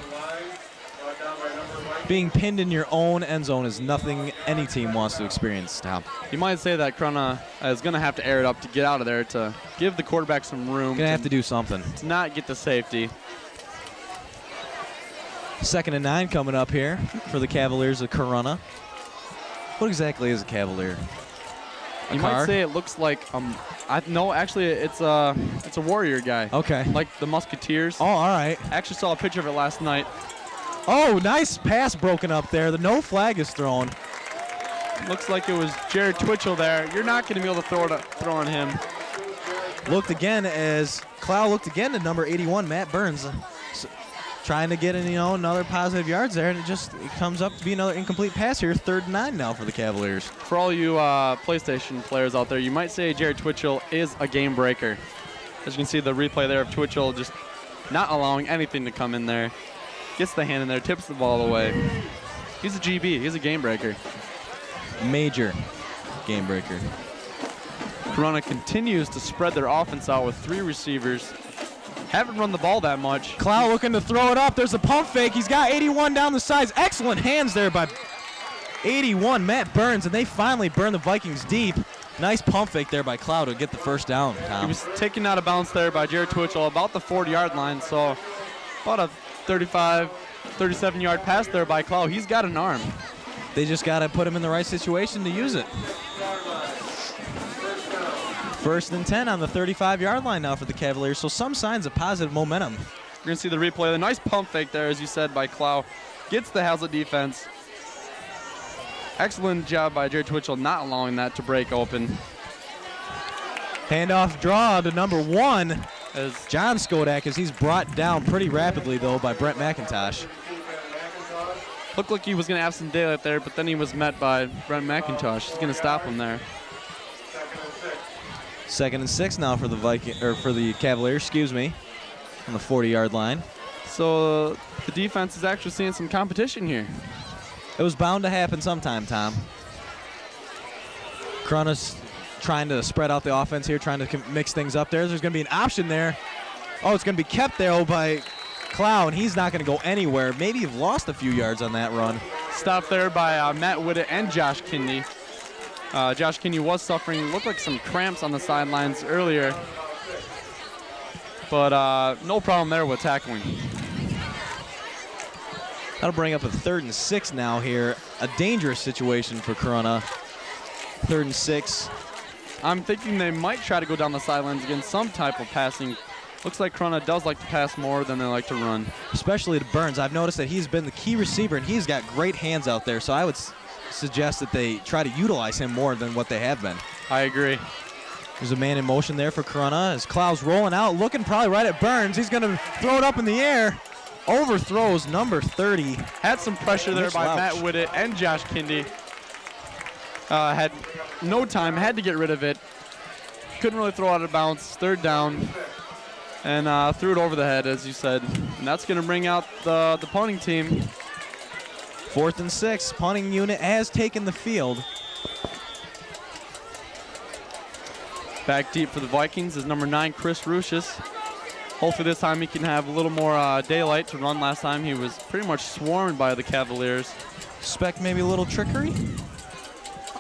Being pinned in your own end zone is nothing any team wants to experience, Tom. You might say that Corunna is going to have to air it up to get out of there, to give the quarterback some room. Going to have to do something. To not get the safety. 2nd and 9 coming up here for the Cavaliers of Corunna. What exactly is a Cavalier? You might say it looks like no, actually it's a warrior guy. Okay. Like the Musketeers. Oh, all right. I actually saw a picture of it last night. Oh, nice pass broken up there. The no flag is thrown. Looks like it was Jared Twitchell there. You're not going to be able to throw on him. Looked again as Clow looked again to number 81, Matt Burns. trying to get another positive yards there, and it comes up to be another incomplete pass here. 3rd and 9 now for the Cavaliers. For all you PlayStation players out there, you might say Jared Twitchell is a game breaker. As you can see the replay there of Twitchell just not allowing anything to come in there. Gets the hand in there, tips the ball away. He's a GB. He's a game breaker. Major game breaker. Corunna continues to spread their offense out with 3 receivers. Haven't run the ball that much. Clow looking to throw it up. There's a pump fake. He's got 81 down the sides. Excellent hands there by 81, Matt Burns, and they finally burn the Vikings deep. Nice pump fake there by Clow to get the first down, Tom. He was taken out of bounds there by Jared Twitchell about the 40-yard line, so about a 35, 37-yard pass there by Clow. He's got an arm. They just got to put him in the right situation to use it. 1st and 10 on the 35-yard line now for the Cavaliers, so some signs of positive momentum. You're going to see the replay. The nice pump fake there, as you said, by Clow. Gets the Hazlitt defense. Excellent job by Jared Twitchell not allowing that to break open. Handoff draw to number 1 as John Skodak, as he's brought down pretty rapidly, though, by Brent McIntosh. Looked like he was going to have some daylight there, but then he was met by Brent McIntosh. He's going to stop him there. 2nd and 6 now for the Cavaliers, on the 40-yard line. So the defense is actually seeing some competition here. It was bound to happen sometime, Tom. Corunna's trying to spread out the offense here, trying to mix things up there. There's going to be an option there. Oh, it's going to be kept there by Clow, and he's not going to go anywhere. Maybe he lost a few yards on that run. Stopped there by Matt Whittet and Josh Kinney. Josh Kinney was suffering, looked like some cramps on the sidelines earlier. But no problem there with tackling. That'll bring up a 3rd and 6 now here. A dangerous situation for Corunna. 3rd and 6. I'm thinking they might try to go down the sidelines against some type of passing. Looks like Corunna does like to pass more than they like to run. Especially to Burns. I've noticed that he's been the key receiver, and he's got great hands out there. So I would suggest that they try to utilize him more than what they have been. I agree. There's a man in motion there for Corunna as Clow's rolling out, looking probably right at Burns. He's going to throw it up in the air. Overthrows number 30. Had some pressure there by Matt Whittet and Josh Kinney. Had no time, had to get rid of it. Couldn't really throw out of bounds. 3rd down. And threw it over the head, as you said. And that's going to bring out the punting team. 4th and 6. Punting unit has taken the field. Back deep for the Vikings is number 9, Chris Rucius. Hopefully this time he can have a little more daylight to run. Last time he was pretty much swarmed by the Cavaliers. Expect maybe a little trickery?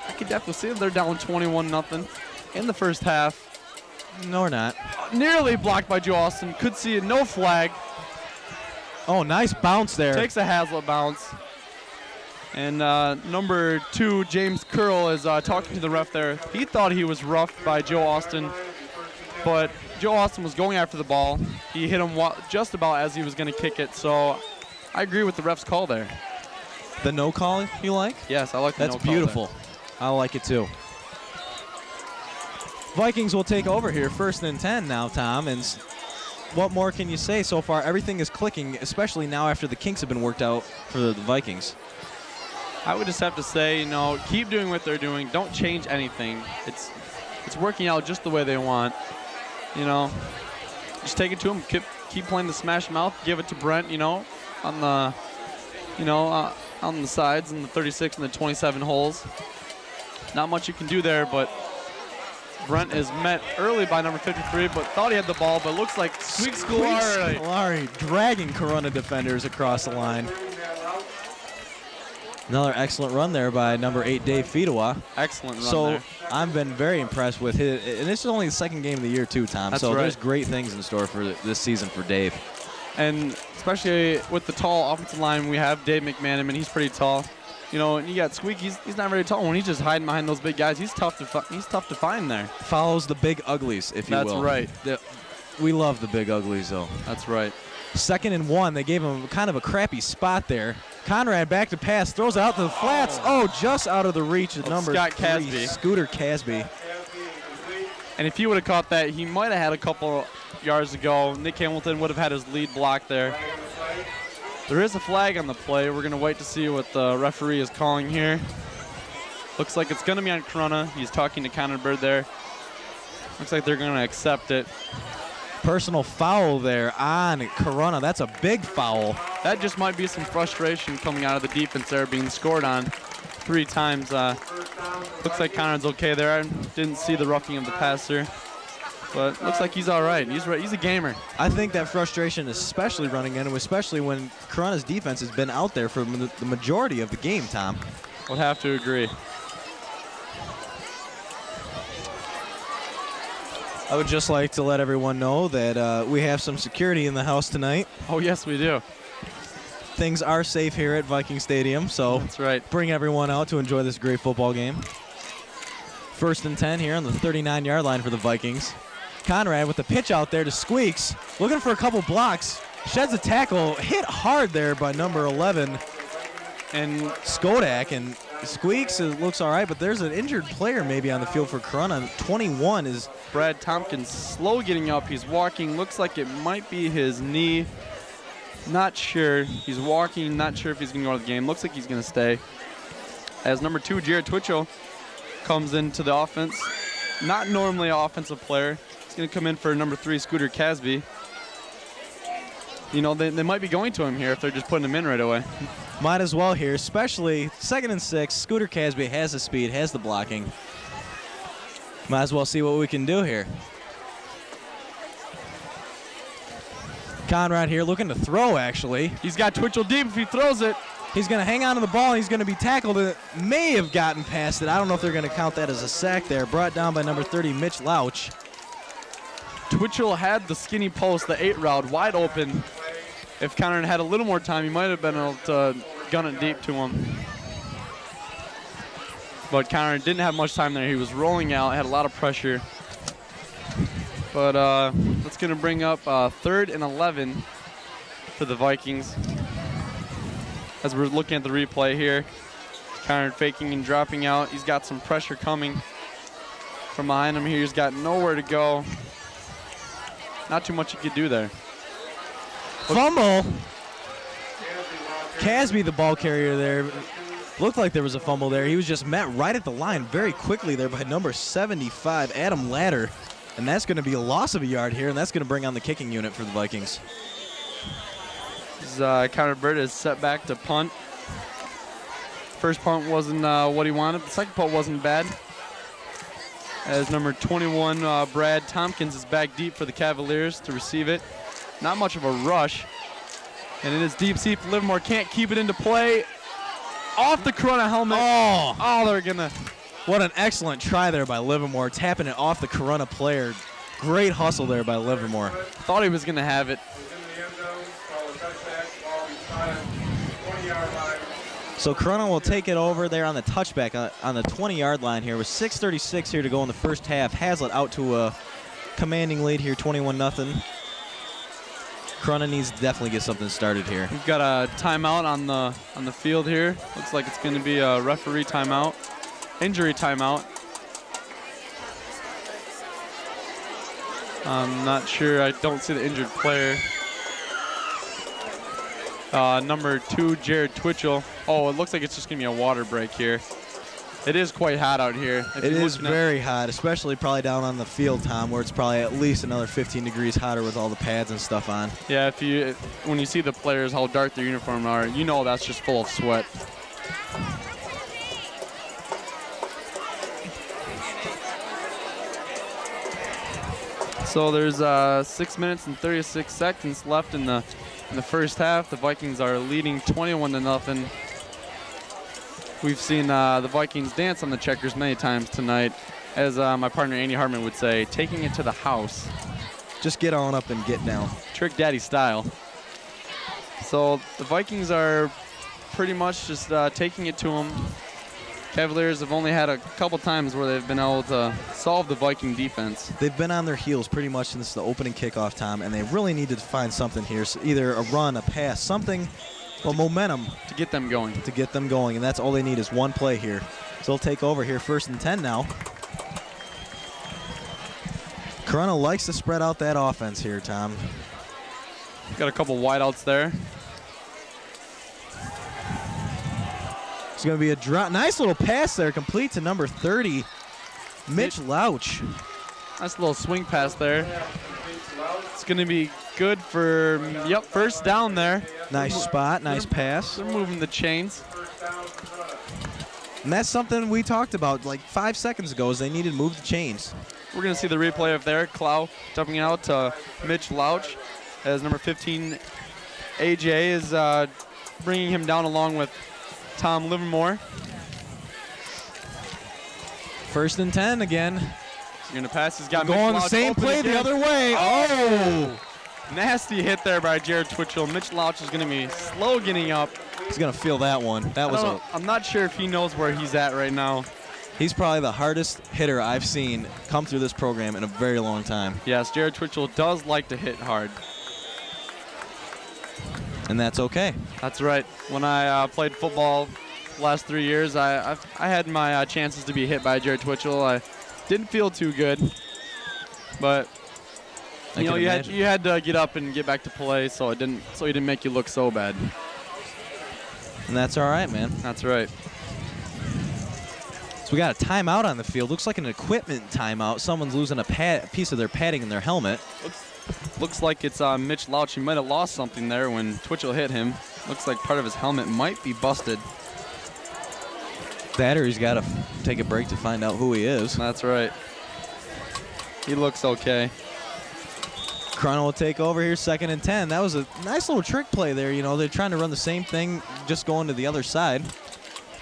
I could definitely see them. They're down 21-0 in the first half. No, we're not. Nearly blocked by Joe Austin. Could see it. No flag. Oh, nice bounce there. Takes a Hazlitt bounce. And number 2, James Curl, is talking to the ref there. He thought he was roughed by Joe Austin, but Joe Austin was going after the ball. He hit him just about as he was going to kick it, so I agree with the ref's call there. The no call you like? Yes, I like the no call. That's beautiful. I like it too. Vikings will take over here, 1st and 10 now, Tom, and what more can you say so far? Everything is clicking, especially now after the kinks have been worked out for the Vikings. I would just have to say, keep doing what they're doing. Don't change anything. It's working out just the way they want. Just take it to them. Keep playing the smash mouth. Give it to Brent. On the, on the sides and the 36 and the 27 holes. Not much you can do there, but Brent is met early by number 53, but thought he had the ball, but looks like Squeak Scolari dragging Corunna defenders across the line. Another excellent run there by number 8, Dave Fedewa. Excellent run there. I've been very impressed with his, and this is only the 2nd game of the year too, Tom. That's so right. There's great things in store for this season for Dave. And especially with the tall offensive line, we have Dave McManaman, and he's pretty tall. And you got Squeak, he's not very tall. When he's just hiding behind those big guys, he's tough to find there. Follows the big uglies, if you will. That's right. We love the big uglies, though. That's right. 2nd and 1. They gave him kind of a crappy spot there. Conrad back to pass, throws out to the flats. Oh, just out of the reach of number Scott 3, Casby. Scooter Casby. And if he would have caught that, he might have had a couple yards to go. Nick Hamilton would have had his lead block there. There is a flag on the play. We're going to wait to see what the referee is calling here. Looks like it's going to be on Corunna. He's talking to Connor Bird there. Looks like they're going to accept it. Personal foul there on Corunna. That's a big foul. That just might be some frustration coming out of the defense there, being scored on 3 times. Looks like Connor's okay there. I didn't see the roughing of the passer, but looks like he's all right. He's a gamer. I think that frustration, especially running in, especially when Corunna's defense has been out there for the majority of the game, Tom. Would have to agree. I would just like to let everyone know that we have some security in the house tonight. Oh, yes, we do. Things are safe here at Viking Stadium, so that's right. Bring everyone out to enjoy this great football game. 1st and 10 here on the 39-yard line for the Vikings. Conrad with the pitch out there to Squeaks, looking for a couple blocks. Sheds a tackle, hit hard there by number 11 and Skodak, and Squeaks looks all right, but there's an injured player maybe on the field for Corunna. 21 is Brad Tompkins, slow getting up. He's walking. Looks like it might be his knee. Not sure. He's walking. Not sure if he's going to go to the game. Looks like he's going to stay. As number 2, Jared Twitchell, comes into the offense. Not normally an offensive player. He's going to come in for number 3, Scooter Casby. You know, they might be going to him here if they're just putting him in right away. Might as well here, especially 2nd and 6. Scooter Casby has the speed, has the blocking. Might as well see what we can do here. Conrad here looking to throw, actually. He's got Twitchell deep if he throws it. He's going to hang on to the ball. He's going to be tackled. It may have gotten past it. I don't know if they're going to count that as a sack there. Brought down by number 30, Mitch Lauch. Twitchell had the skinny post, the 8 route, wide open. If Connor had a little more time, he might have been able to gun it deep to him. But Connor didn't have much time there. He was rolling out, had a lot of pressure. But that's going to bring up 3rd and 11 for the Vikings. As we're looking at the replay here, Connor faking and dropping out. He's got some pressure coming from behind him here. He's got nowhere to go. Not too much he could do there. Fumble. Casby, the ball carrier there. Looked like there was a fumble there. He was just met right at the line very quickly there by number 75, Adam Ladder. And that's going to be a loss of a yard here, and that's going to bring on the kicking unit for the Vikings. Connor Bird is set back to punt. First punt wasn't what he wanted. The second punt wasn't bad. As number 21, Brad Tompkins, is back deep for the Cavaliers to receive it. Not much of a rush. And it is deep. Livermore can't keep it into play. Off the Corunna helmet. Oh, they're going to. What an excellent try there by Livermore, tapping it off the Corunna player. Great hustle there by Livermore. Thought he was going to have it. So Corunna will take it over there on the touchback on the 20-yard line here with 6:36 here to go in the first half. Hazlitt out to a commanding lead here, 21-0. Corunna needs to definitely get something started here. We've got a timeout on the field here. Looks like it's going to be a referee timeout, injury timeout. I'm not sure. I don't see the injured player. Number 2, Jared Twitchell. Oh, it looks like it's just going to be a water break here. It is quite hot out here. It is very hot, especially probably down on the field, Tom, where it's probably at least another 15 degrees hotter with all the pads and stuff on. Yeah, when you see the players, how dark their uniforms are, you know that's just full of sweat. So there's 6 minutes and 36 seconds left in the first half. The Vikings are leading 21-0. We've seen the Vikings dance on the checkers many times tonight. As my partner Andy Hartman would say, taking it to the house. Just get on up and get down. Trick Daddy style. So the Vikings are pretty much just taking it to them. Cavaliers have only had a couple times where they've been able to solve the Viking defense. They've been on their heels pretty much since the opening kickoff time, and they really need to find something here. So either a run, a pass, something, or momentum. To get them going. To get them going, and that's all they need is one play here. So they'll take over here, 1st and 10 now. Corunna likes to spread out that offense here, Tom. Got a couple wideouts there. It's going to be a drop. Nice little pass there, complete to number 30, Mitch Louch. Nice little swing pass there. It's going to be good for, first down there. Nice spot, nice pass. They're moving the chains. And that's something we talked about like 5 seconds ago is they needed to move the chains. We're going to see the replay of there. Clow jumping out to Mitch Louch as number 15, AJ, is bringing him down along with Tom Livermore. 1st and 10 again. He's going to pass. He's got going Mitch the Louch same open play again. the other way. Oh! Nasty hit there by Jared Twitchell. Mitch Louch is going to be slow getting up. He's going to feel that one. I'm not sure if he knows where he's at right now. He's probably the hardest hitter I've seen come through this program in a very long time. Yes, Jared Twitchell does like to hit hard. And that's okay. That's right. When I played football the last 3 years, I had my chances to be hit by Jared Twitchell. I didn't feel too good, but you had to get up and get back to play, so he didn't make you look so bad. And that's all right, man. That's right. So we got a timeout on the field. Looks like an equipment timeout. Someone's losing a piece of their padding in their helmet. Looks like it's Mitch Louch. He might have lost something there when Twitchell hit him. Looks like part of his helmet might be busted. That or he's got to take a break to find out who he is. That's right. He looks okay. Corunna will take over here, 2nd and 10. That was a nice little trick play there. You know, they're trying to run the same thing, just going to the other side.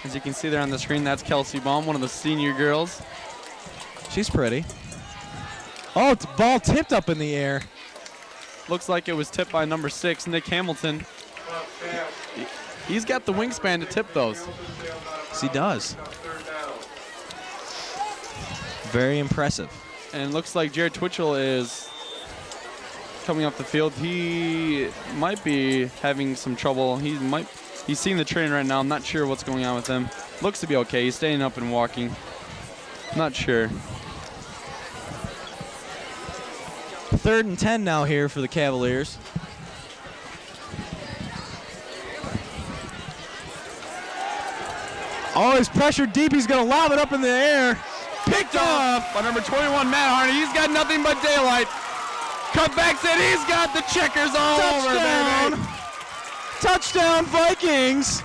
As you can see there on the screen, that's Kelsey Baum, one of the senior girls. She's pretty. Oh, it's ball tipped up in the air. Looks like it was tipped by number 6, Nick Hamilton. He's got the wingspan to tip those. Yes, he does. Very impressive. And looks like Jared Twitchell is coming off the field. He might be having some trouble. He's seeing the train right now. I'm not sure what's going on with him. Looks to be okay. He's standing up and walking. Not sure. 3rd and 10 now here for the Cavaliers. Oh, he's pressured deep. He's going to lob it up in the air. Picked off by number 21, Matt Harney. He's got nothing but daylight. Cutbacks in. He's got the checkers all over, baby. Touchdown, Vikings.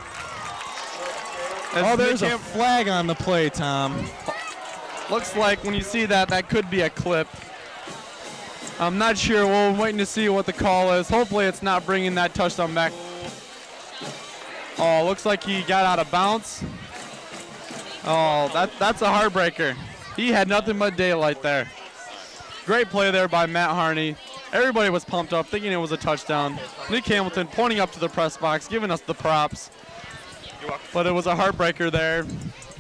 As there's a flag on the play, Tom. Looks like when you see that, that could be a clip. I'm not sure. We're waiting to see what the call is. Hopefully it's not bringing that touchdown back. Oh, looks like he got out of bounds. Oh, that's a heartbreaker. He had nothing but daylight there. Great play there by Matt Harney. Everybody was pumped up, thinking it was a touchdown. Nick Hamilton pointing up to the press box, giving us the props. But it was a heartbreaker there.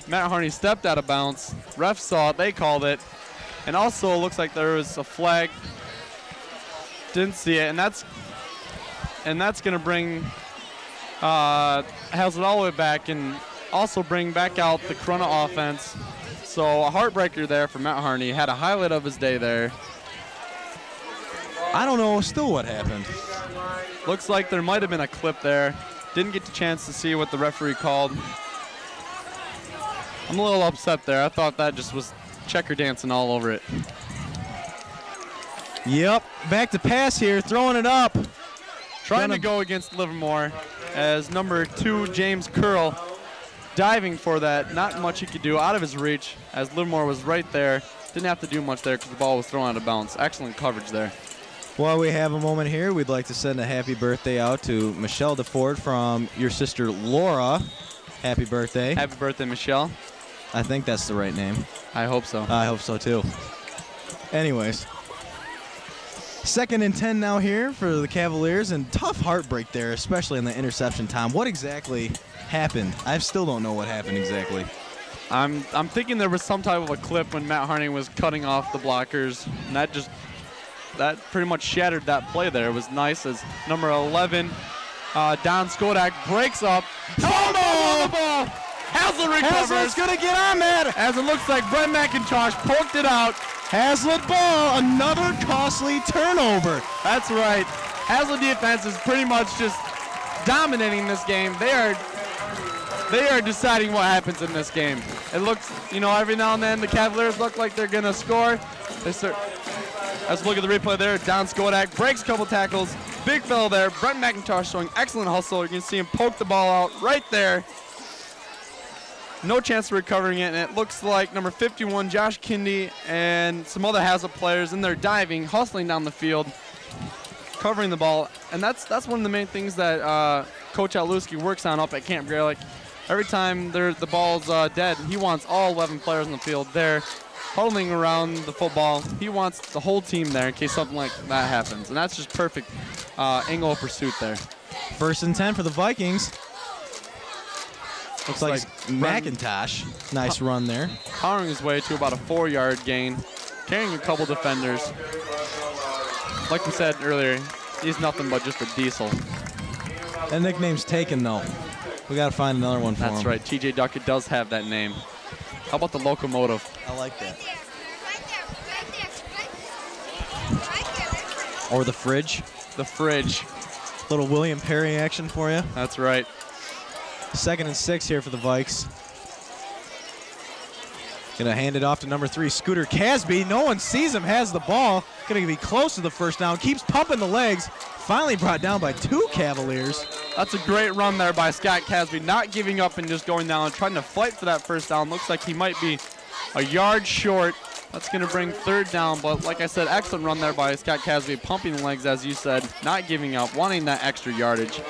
Matt Harney stepped out of bounds. Refs saw it, they called it. And also it looks like there was a flag. Didn't see it, and that's gonna bring Hazlitt all the way back and also bring back out the Corunna offense. So a heartbreaker there for Matt Harney. Had a highlight of his day there. I don't know still what happened. Looks like there might have been a clip there. Didn't get the chance to see what the referee called. I'm a little upset there. I thought that just was checker dancing all over it. Yep, back to pass here, throwing it up. Trying to go against Livermore as number 2, James Curl, diving for that. Not much he could do, out of his reach, as Livermore was right there. Didn't have to do much there because the ball was thrown out of bounds. Excellent coverage there. While we have a moment here, we'd like to send a happy birthday out to Michelle DeFord from your sister Laura. Happy birthday. Happy birthday, Michelle. I think that's the right name. I hope so. I hope so too. Anyways, 2nd and 10 now here for the Cavaliers, and tough heartbreak there, especially in the interception time. What exactly happened? I still don't know what happened exactly. I'm thinking there was some type of a clip when Matt Harney was cutting off the blockers, and that pretty much shattered that play there. It was nice as number 11, Don Skodak, breaks up. Oh, the ball! Hazlitt recovers. Hazlitt's going to get on that. As it looks like Brent McIntosh poked it out. Hazlitt ball, another costly turnover. That's right. Hazlitt defense is pretty much just dominating this game. They are They are deciding what happens in this game. It looks, you know, every now and then the Cavaliers look like they're going to score. They start. Let's look at the replay there. Down Skodak, breaks a couple tackles. Big fellow there. Brent McIntosh showing excellent hustle. You can see him poke the ball out right there. No chance of recovering it, and it looks like number 51, Josh Kindy, and some other Haslett players, and they're diving, hustling down the field, covering the ball. And that's one of the main things that Coach Alewski works on up at Camp Graylick. Every time the ball's dead, he wants all 11 players on the field there, huddling around the football. He wants the whole team there in case something like that happens. And that's just perfect angle of pursuit there. 1st and 10 for the Vikings. Looks like McIntosh. Nice run there. Powering his way to about a 4-yard gain, carrying a couple defenders. Like we said earlier, he's nothing but just a diesel. That nickname's taken, though. We got to find another one for him. That's right. TJ Duckett does have that name. How about the locomotive? I like that. Or the fridge. The fridge. Little William Perry action for you. That's right. 2nd and 6 here for the Vikes. Gonna hand it off to number 3, Scooter Casby. No one sees him, has the ball. Gonna be close to the first down. Keeps pumping the legs. Finally brought down by 2 Cavaliers. That's a great run there by Scott Casby, not giving up and just going down, trying to fight for that first down. Looks like he might be a yard short. That's gonna bring 3rd down, but like I said, excellent run there by Scott Casby, pumping the legs, as you said, not giving up, wanting that extra yardage.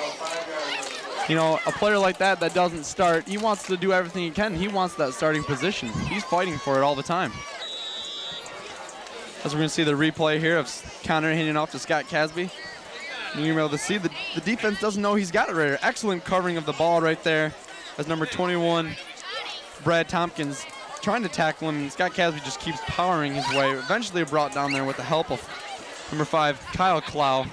You know, a player like that doesn't start, he wants to do everything he can. He wants that starting position. He's fighting for it all the time. As we're going to see the replay here of Connor handing off to Scott Casby. And you're able to see the defense doesn't know he's got it right here. Excellent covering of the ball right there as number 21, Brad Tompkins, trying to tackle him. Scott Casby just keeps powering his way. Eventually brought down there with the help of number 5, Kyle Clow.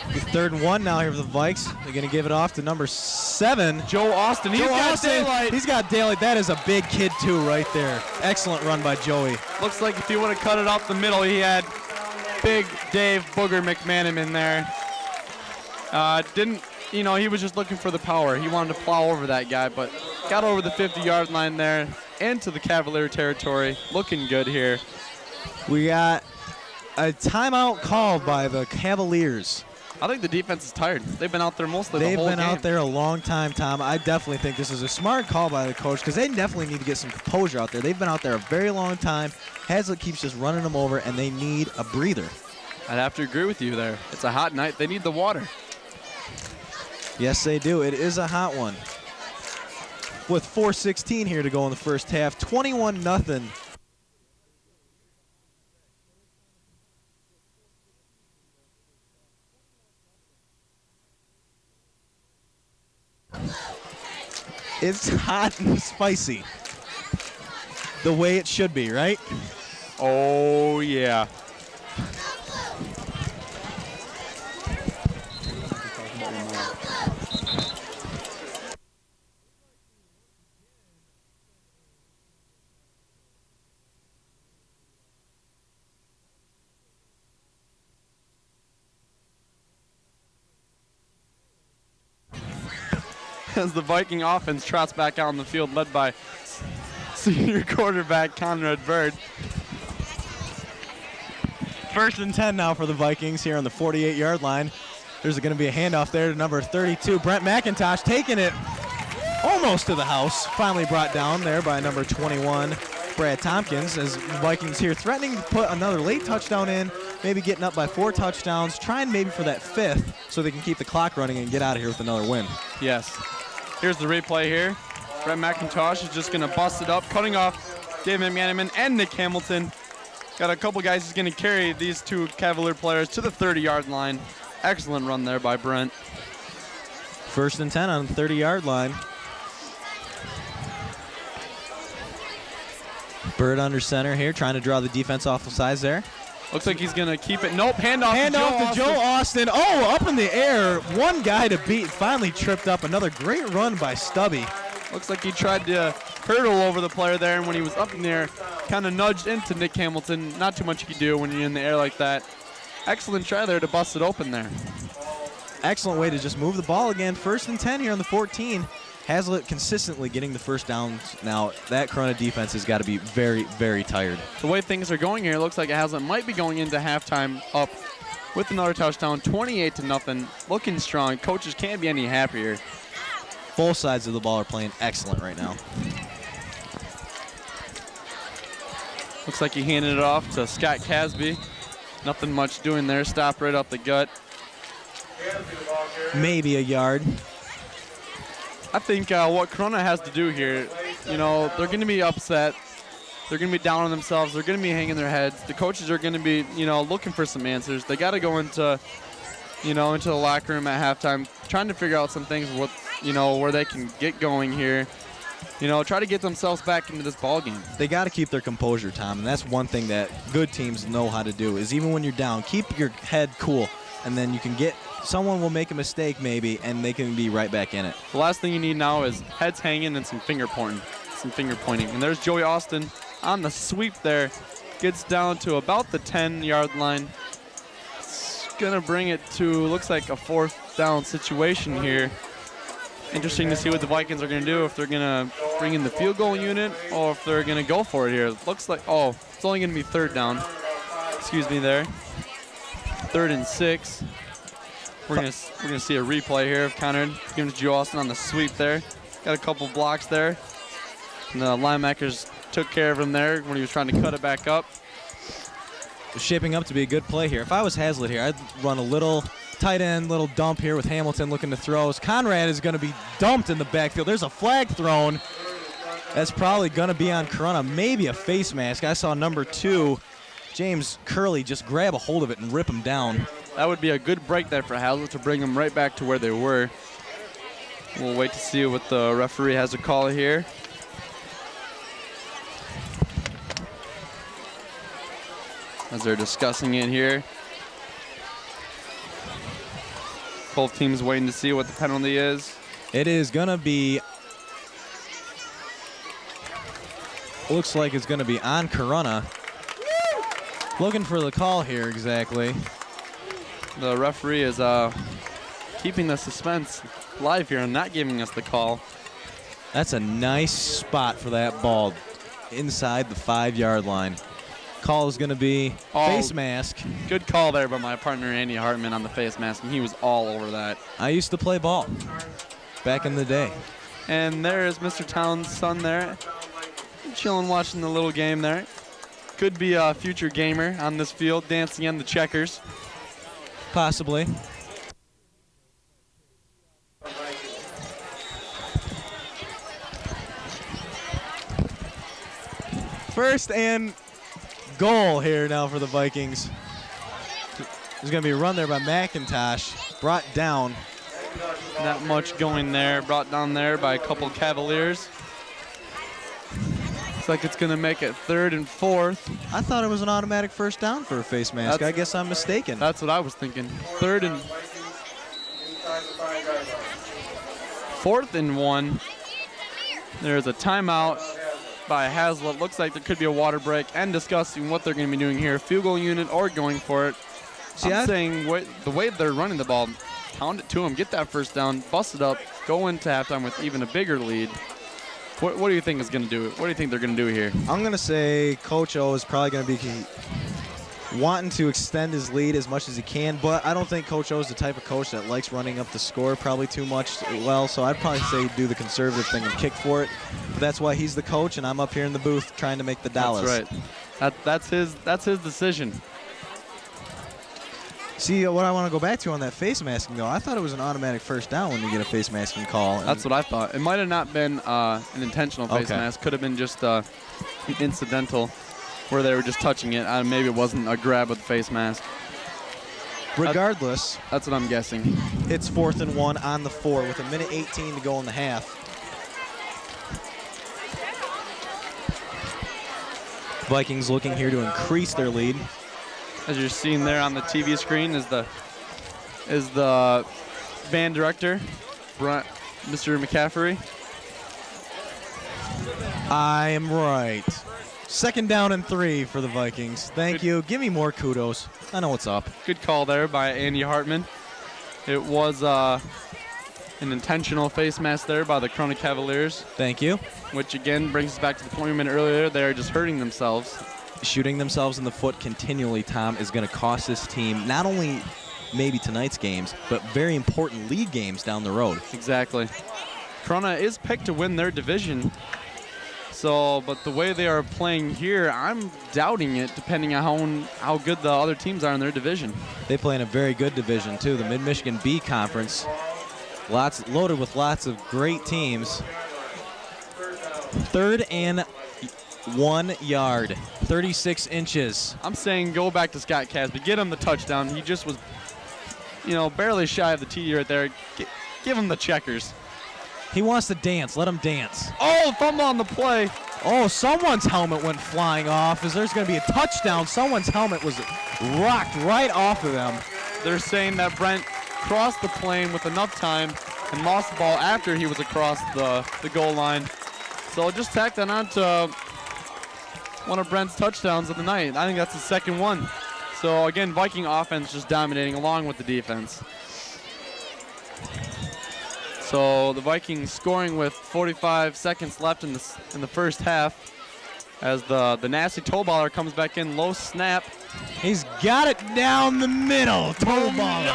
3rd and 1 now here for the Vikes. They're going to give it off to number 7. Joe Austin. He's got daylight. He's got daylight. That is a big kid, too, right there. Excellent run by Joey. Looks like if he would have cut it up the middle, he had big Dave Booger McMahon in there. He was just looking for the power. He wanted to plow over that guy, but got over the 50-yard line there into the Cavalier territory. Looking good here. We got a timeout called by the Cavaliers. I think the defense is tired. They've been out there mostly the whole game. They've been out there a long time, Tom. I definitely think this is a smart call by the coach because they definitely need to get some composure out there. They've been out there a very long time. Haslett keeps just running them over, and they need a breather. I'd have to agree with you there. It's a hot night. They need the water. Yes, they do. It is a hot one. With 4:16 here to go in the first half, 21-0. It's hot and spicy. The way it should be, right? Oh, yeah. As the Viking offense trots back out on the field, led by senior quarterback Conrad Bird. 1st and 10 now for the Vikings here on the 48-yard line. There's going to be a handoff there to number 32, Brent McIntosh, taking it almost to the house. Finally brought down there by number 21, Brad Tompkins, as Vikings here threatening to put another late touchdown in, maybe getting up by 4 touchdowns, trying maybe for that 5th so they can keep the clock running and get out of here with another win. Yes. Here's the replay here. Brett McIntosh is just going to bust it up, cutting off David McManaman and Nick Hamilton. Got a couple guys who's going to carry these 2 Cavalier players to the 30-yard line. Excellent run there by Brent. 1st and 10 on the 30-yard line. Bird under center here, trying to draw the defense off the sides there. Looks like he's going to keep it. Nope, handoff to Joe Austin. Oh, up in the air. One guy to beat. Finally tripped up. Another great run by Stubby. Looks like he tried to hurdle over the player there, and when he was up in the air, kind of nudged into Nick Hamilton. Not too much you can do when you're in the air like that. Excellent try there to bust it open there. Excellent way to just move the ball again. 1st and 10 here on the 14. Hazlitt consistently getting the first downs now. That Corunna defense has got to be very, very tired. The way things are going here, it looks like Hazlitt might be going into halftime up with another touchdown, 28-0, looking strong. Coaches can't be any happier. Both sides of the ball are playing excellent right now. Looks like he handed it off to Scott Casby. Nothing much doing there. Stopped right up the gut. Maybe a yard. I think what Corunna has to do here, you know, they're going to be upset. They're going to be down on themselves. They're going to be hanging their heads. The coaches are going to be, you know, looking for some answers. They got to go into, you know, into the locker room at halftime, trying to figure out some things, what, you know, where they can get going here. You know, try to get themselves back into this ball game. They got to keep their composure, Tom, and that's one thing that good teams know how to do is even when you're down, keep your head cool, and then you can get someone will make a mistake maybe, and they can be right back in it. The last thing you need now is heads hanging and some finger pointing. And there's Joey Austin on the sweep there. Gets down to about the 10-yard line. It's going to bring it to, looks like a 4th down situation here. Interesting to see what the Vikings are going to do, if they're going to bring in the field goal unit or if they're going to go for it here. It looks like, oh, it's only going to be 3rd down. Excuse me there. 3rd and 6. We're gonna see a replay here of Conrad giving to Joe Austin on the sweep there. Got a couple blocks there. And the linebackers took care of him there when he was trying to cut it back up. It's shaping up to be a good play here. If I was Hazlitt here, I'd run a little tight end, little dump here with Hamilton looking to throw. Conrad is going to be dumped in the backfield. There's a flag thrown. That's probably going to be on Corunna. Maybe a face mask. I saw number 2, James Curley, just grab a hold of it and rip him down. That would be a good break there for Hazlitt to bring them right back to where they were. We'll wait to see what the referee has to call here. As they're discussing it here. Both teams waiting to see what the penalty is. It is going to be, looks like it's going to be on Corunna. Looking for the call here exactly. The referee is keeping the suspense live here and not giving us the call. That's a nice spot for that ball inside the 5-yard line. Call is going to be face mask. Good call there by my partner Andy Hartman on the face mask, and he was all over that. I used to play ball back in the day. And there is Mr. Towns' son there, chilling watching the little game there. Could be a future gamer on this field, dancing on the checkers. Possibly. First and goal here now for the Vikings. There's going to be a run there by McIntosh. Brought down. Not much going there. Brought down there by a couple Cavaliers. Looks like it's going to make it 3rd and 4th. I thought it was an automatic first down for a face mask. I guess I'm mistaken. That's what I was thinking. 4th and 1. There's a timeout by Hazlitt. Looks like there could be a water break and discussing what they're going to be doing here. Field goal unit or going for it. I'm saying the way they're running the ball, pound it to them, get that first down, bust it up, go into halftime with even a bigger lead. What do you think is going to do? What do you think they're going to do here? I'm going to say Coach O is probably going to be wanting to extend his lead as much as he can, but I don't think Coach O is the type of coach that likes running up the score probably too much. Well, so I'd probably say do the conservative thing and kick for it. But that's why he's the coach, and I'm up here in the booth trying to make the dollars. That's right. That's his decision. See, what I want to go back to on that face masking, though, I thought it was an automatic first down when you get a face masking call. That's what I thought. It might have not been an intentional face mask. Could have been just incidental where they were just touching it. Maybe it wasn't a grab with the face mask. Regardless. That's what I'm guessing. It's 4th and 1 on the 4 with 1:18 to go in the half. Vikings looking here to increase their lead. As you're seeing there on the TV screen is the band director, Mr. McCaffrey. I am right. 2nd down and 3 for the Vikings. Thank you. Give me more kudos. I know what's up. Good call there by Andy Hartman. It was an intentional face mask there by the Corunna Cavaliers, Thank you. which again brings us back to the point we made earlier. They're just hurting themselves. Shooting themselves in the foot continually, Tom, is going to cost this team not only maybe tonight's games, but very important league games down the road. Exactly. Corunna is picked to win their division. So, but the way they are playing here, I'm doubting it depending on how good the other teams are in their division. They play in a very good division, too, the Mid-Michigan B Conference. Loaded with lots of great teams. 3rd and 1 yard, 36 inches. I'm saying go back to Scott Casby. Get him the touchdown. He just was, barely shy of the TD right there. Give him the checkers. He wants to dance. Let him dance. Oh, fumble on the play. Oh, someone's helmet went flying off as there's going to be a touchdown. Someone's helmet was rocked right off of them. They're saying that Brent crossed the plane with enough time and lost the ball after he was across the goal line. So just tack that on to one of Brent's touchdowns of the night. I think that's the second one. So again, Viking offense just dominating along with the defense. So the Vikings scoring with 45 seconds left in the first half as the nasty toe baller comes back in, low snap. He's got it down the middle, toe baller.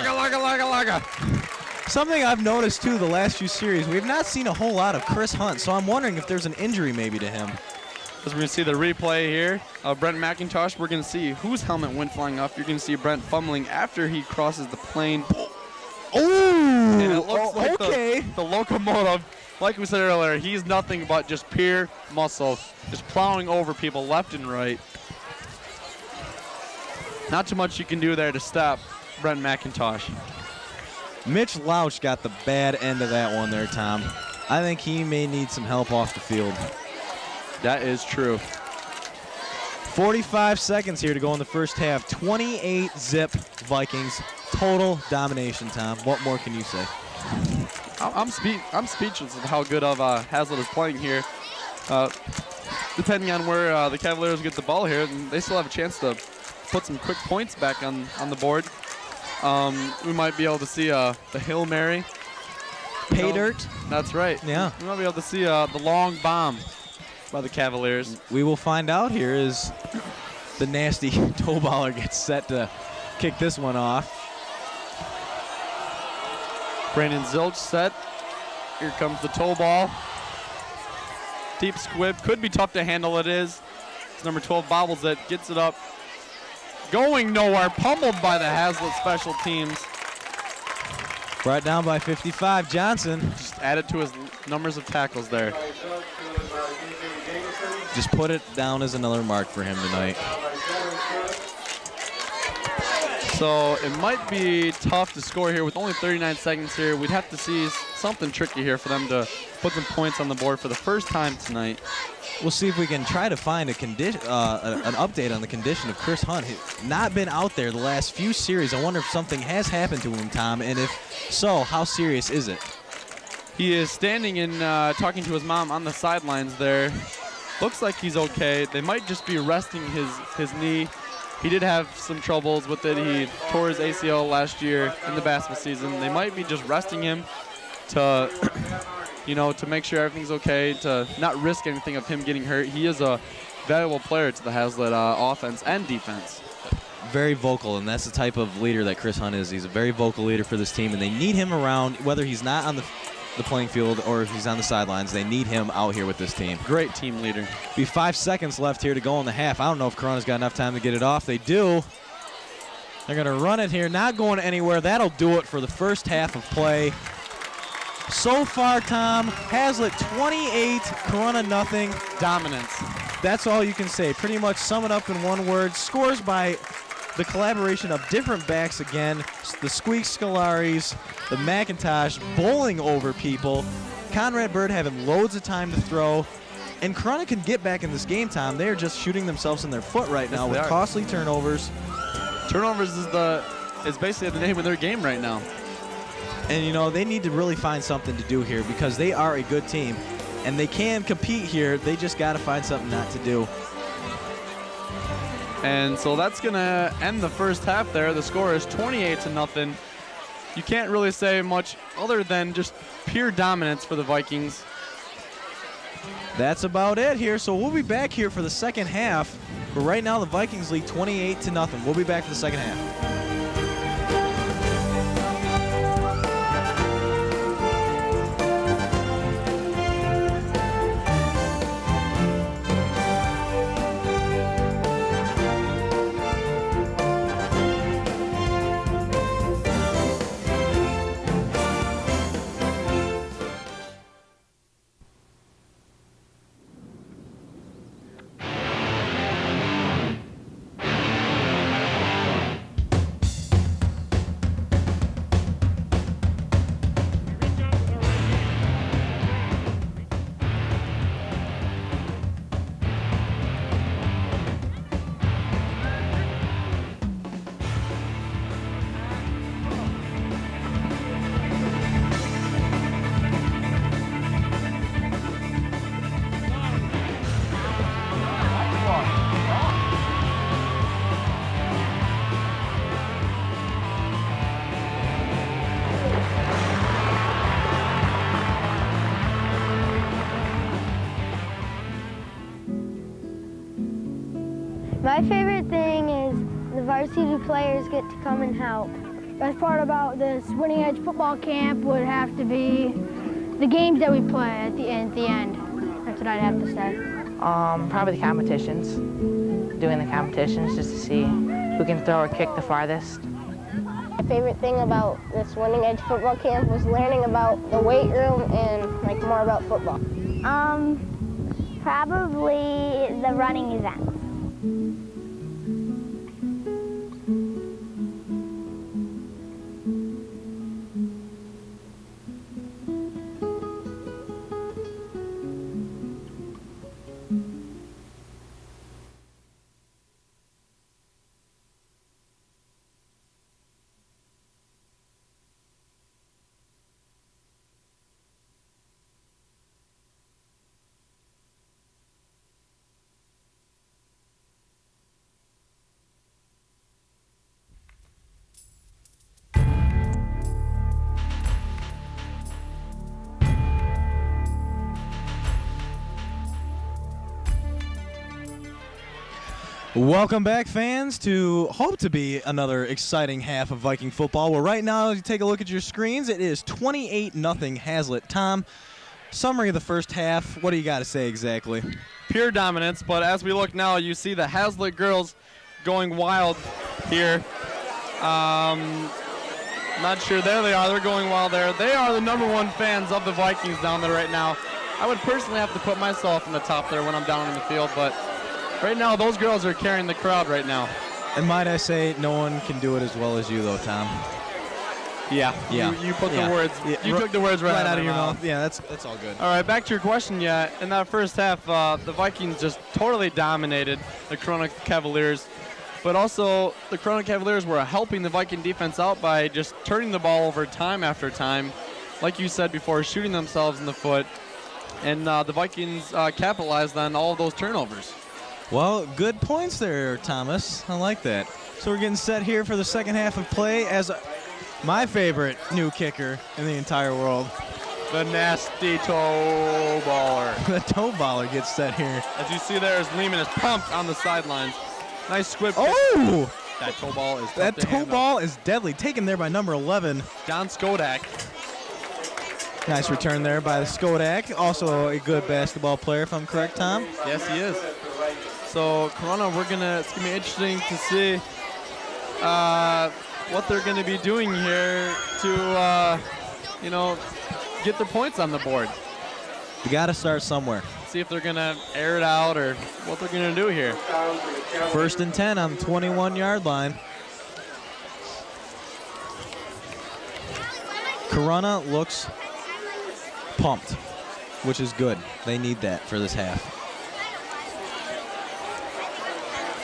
Something I've noticed too the last few series, we have not seen a whole lot of Chris Hunt, so I'm wondering if there's an injury maybe to him. As we're going to see the replay here of Brent McIntosh, we're going to see whose helmet went flying off. You're going to see Brent fumbling after he crosses the plane. Oh, And it looks like okay. the locomotive, like we said earlier, he's nothing but just pure muscle, just plowing over people left and right. Not too much you can do there to stop Brent McIntosh. Mitch Lauch got the bad end of that one there, Tom. I think he may need some help off the field. That is true. 45 seconds here to go in the first half. 28-zip Vikings. Total domination, Tom. What more can you say? I'm speechless of how good of Hazlitt is playing here. Depending on where the Cavaliers get the ball here, they still have a chance to put some quick points back on the board. We might be able to see the Hail Mary. Pay dirt. That's right. Yeah. We might be able to see the long bomb by the Cavaliers. We will find out here as the nasty toe baller gets set to kick this one off. Brandon Zilch set. Here comes the toe ball. Deep squib. Could be tough to handle. It is. It's number 12 bobbles it. Gets it up. Going nowhere. Pummeled by the Hazlitt special teams. Brought down by 55. Johnson. Just added to his numbers of tackles there. Just put it down as another mark for him tonight. So it might be tough to score here with only 39 seconds here. We'd have to see something tricky here for them to put some points on the board for the first time tonight. We'll see if we can try to find an update on the condition of Chris Hunt. He's not been out there the last few series. I wonder if something has happened to him, Tom, and if so, how serious is it? He is standing and talking to his mom on the sidelines there. Looks like he's okay. They might just be resting his knee. He did have some troubles with it. He tore his ACL last year in the basketball season. They might be just resting him to, to make sure everything's okay, to not risk anything of him getting hurt. He is a valuable player to the Hazlitt offense and defense. Very vocal, and that's the type of leader that Chris Hunt is. He's a very vocal leader for this team, and they need him around, whether he's not on the playing field or if he's on the sidelines. They need him out here with this team. Great team leader. Be 5 seconds left here to go in the half. I don't know if Corunna's got enough time to get it off. They do. They're going to run it here, not going anywhere. That'll do it for the first half of play. So far, Tom, Hazlitt 28, Corunna nothing. Dominance. That's all you can say. Pretty much sum it up in one word. Scores by the collaboration of different backs again. The Squeak Scolaris, the McIntosh bowling over people. Conrad Bird having loads of time to throw. And Corunna can get back in this game, Tom. They're just shooting themselves in their foot right now with costly turnovers. Turnovers is basically the name of their game right now. And, they need to really find something to do here because they are a good team. And they can compete here. They just got to find something not to do. And so that's going to end the first half there. The score is 28-0. you can't really say much other than just pure dominance for the Vikings. That's about it here. So we'll be back here for the second half. But right now, the Vikings lead 28-0. We'll be back for the second half. My favorite thing is the varsity players get to come and help. Best part about this Winning Edge football camp would have to be the games that we play at the end. That's what I'd have to say. Probably the competitions. Doing the competitions just to see who can throw or kick the farthest. My favorite thing about this Winning Edge football camp was learning about the weight room and like more about football. Probably the running events. Welcome back, fans, to hope to be another exciting half of Viking football. Well, right now, you take a look at your screens. It is 28-0 Hazlitt. Tom, summary of the first half. What do you got to say exactly? Pure dominance, but as we look now, you see the Hazlitt girls going wild here. Not sure. There they are. They're going wild there. They are the #1 fans of the Vikings down there right now. I would personally have to put myself in the top there when I'm down in the field, but right now, those girls are carrying the crowd right now. And might I say, no one can do it as well as you, though, Tom. Yeah. You put the words. You took the words right out of your mouth. Yeah, that's all good. All right, back to your question. Yeah, in that first half, the Vikings just totally dominated the Corunna Cavaliers. But also, the Corunna Cavaliers were helping the Viking defense out by just turning the ball over time after time. Like you said before, shooting themselves in the foot. And the Vikings capitalized on all of those turnovers. Well, good points there, Thomas. I like that. So we're getting set here for the second half of play as my favorite new kicker in the entire world. The nasty toe baller. The toe baller gets set here. As you see there, as Lehman is pumped on the sidelines. Nice squib kick. Oh! That toe ball is That toe ball is deadly. Taken there by number 11. John Skodak. Nice return there by the Skodak. Also a good basketball player, if I'm correct, Tom. Yes, he is. So, Corunna, it's going to be interesting to see what they're going to be doing here to, get their points on the board. You got to start somewhere. See if they're going to air it out or what they're going to do here. 1st and 10 on the 21-yard line. Corunna looks pumped, which is good. They need that for this half.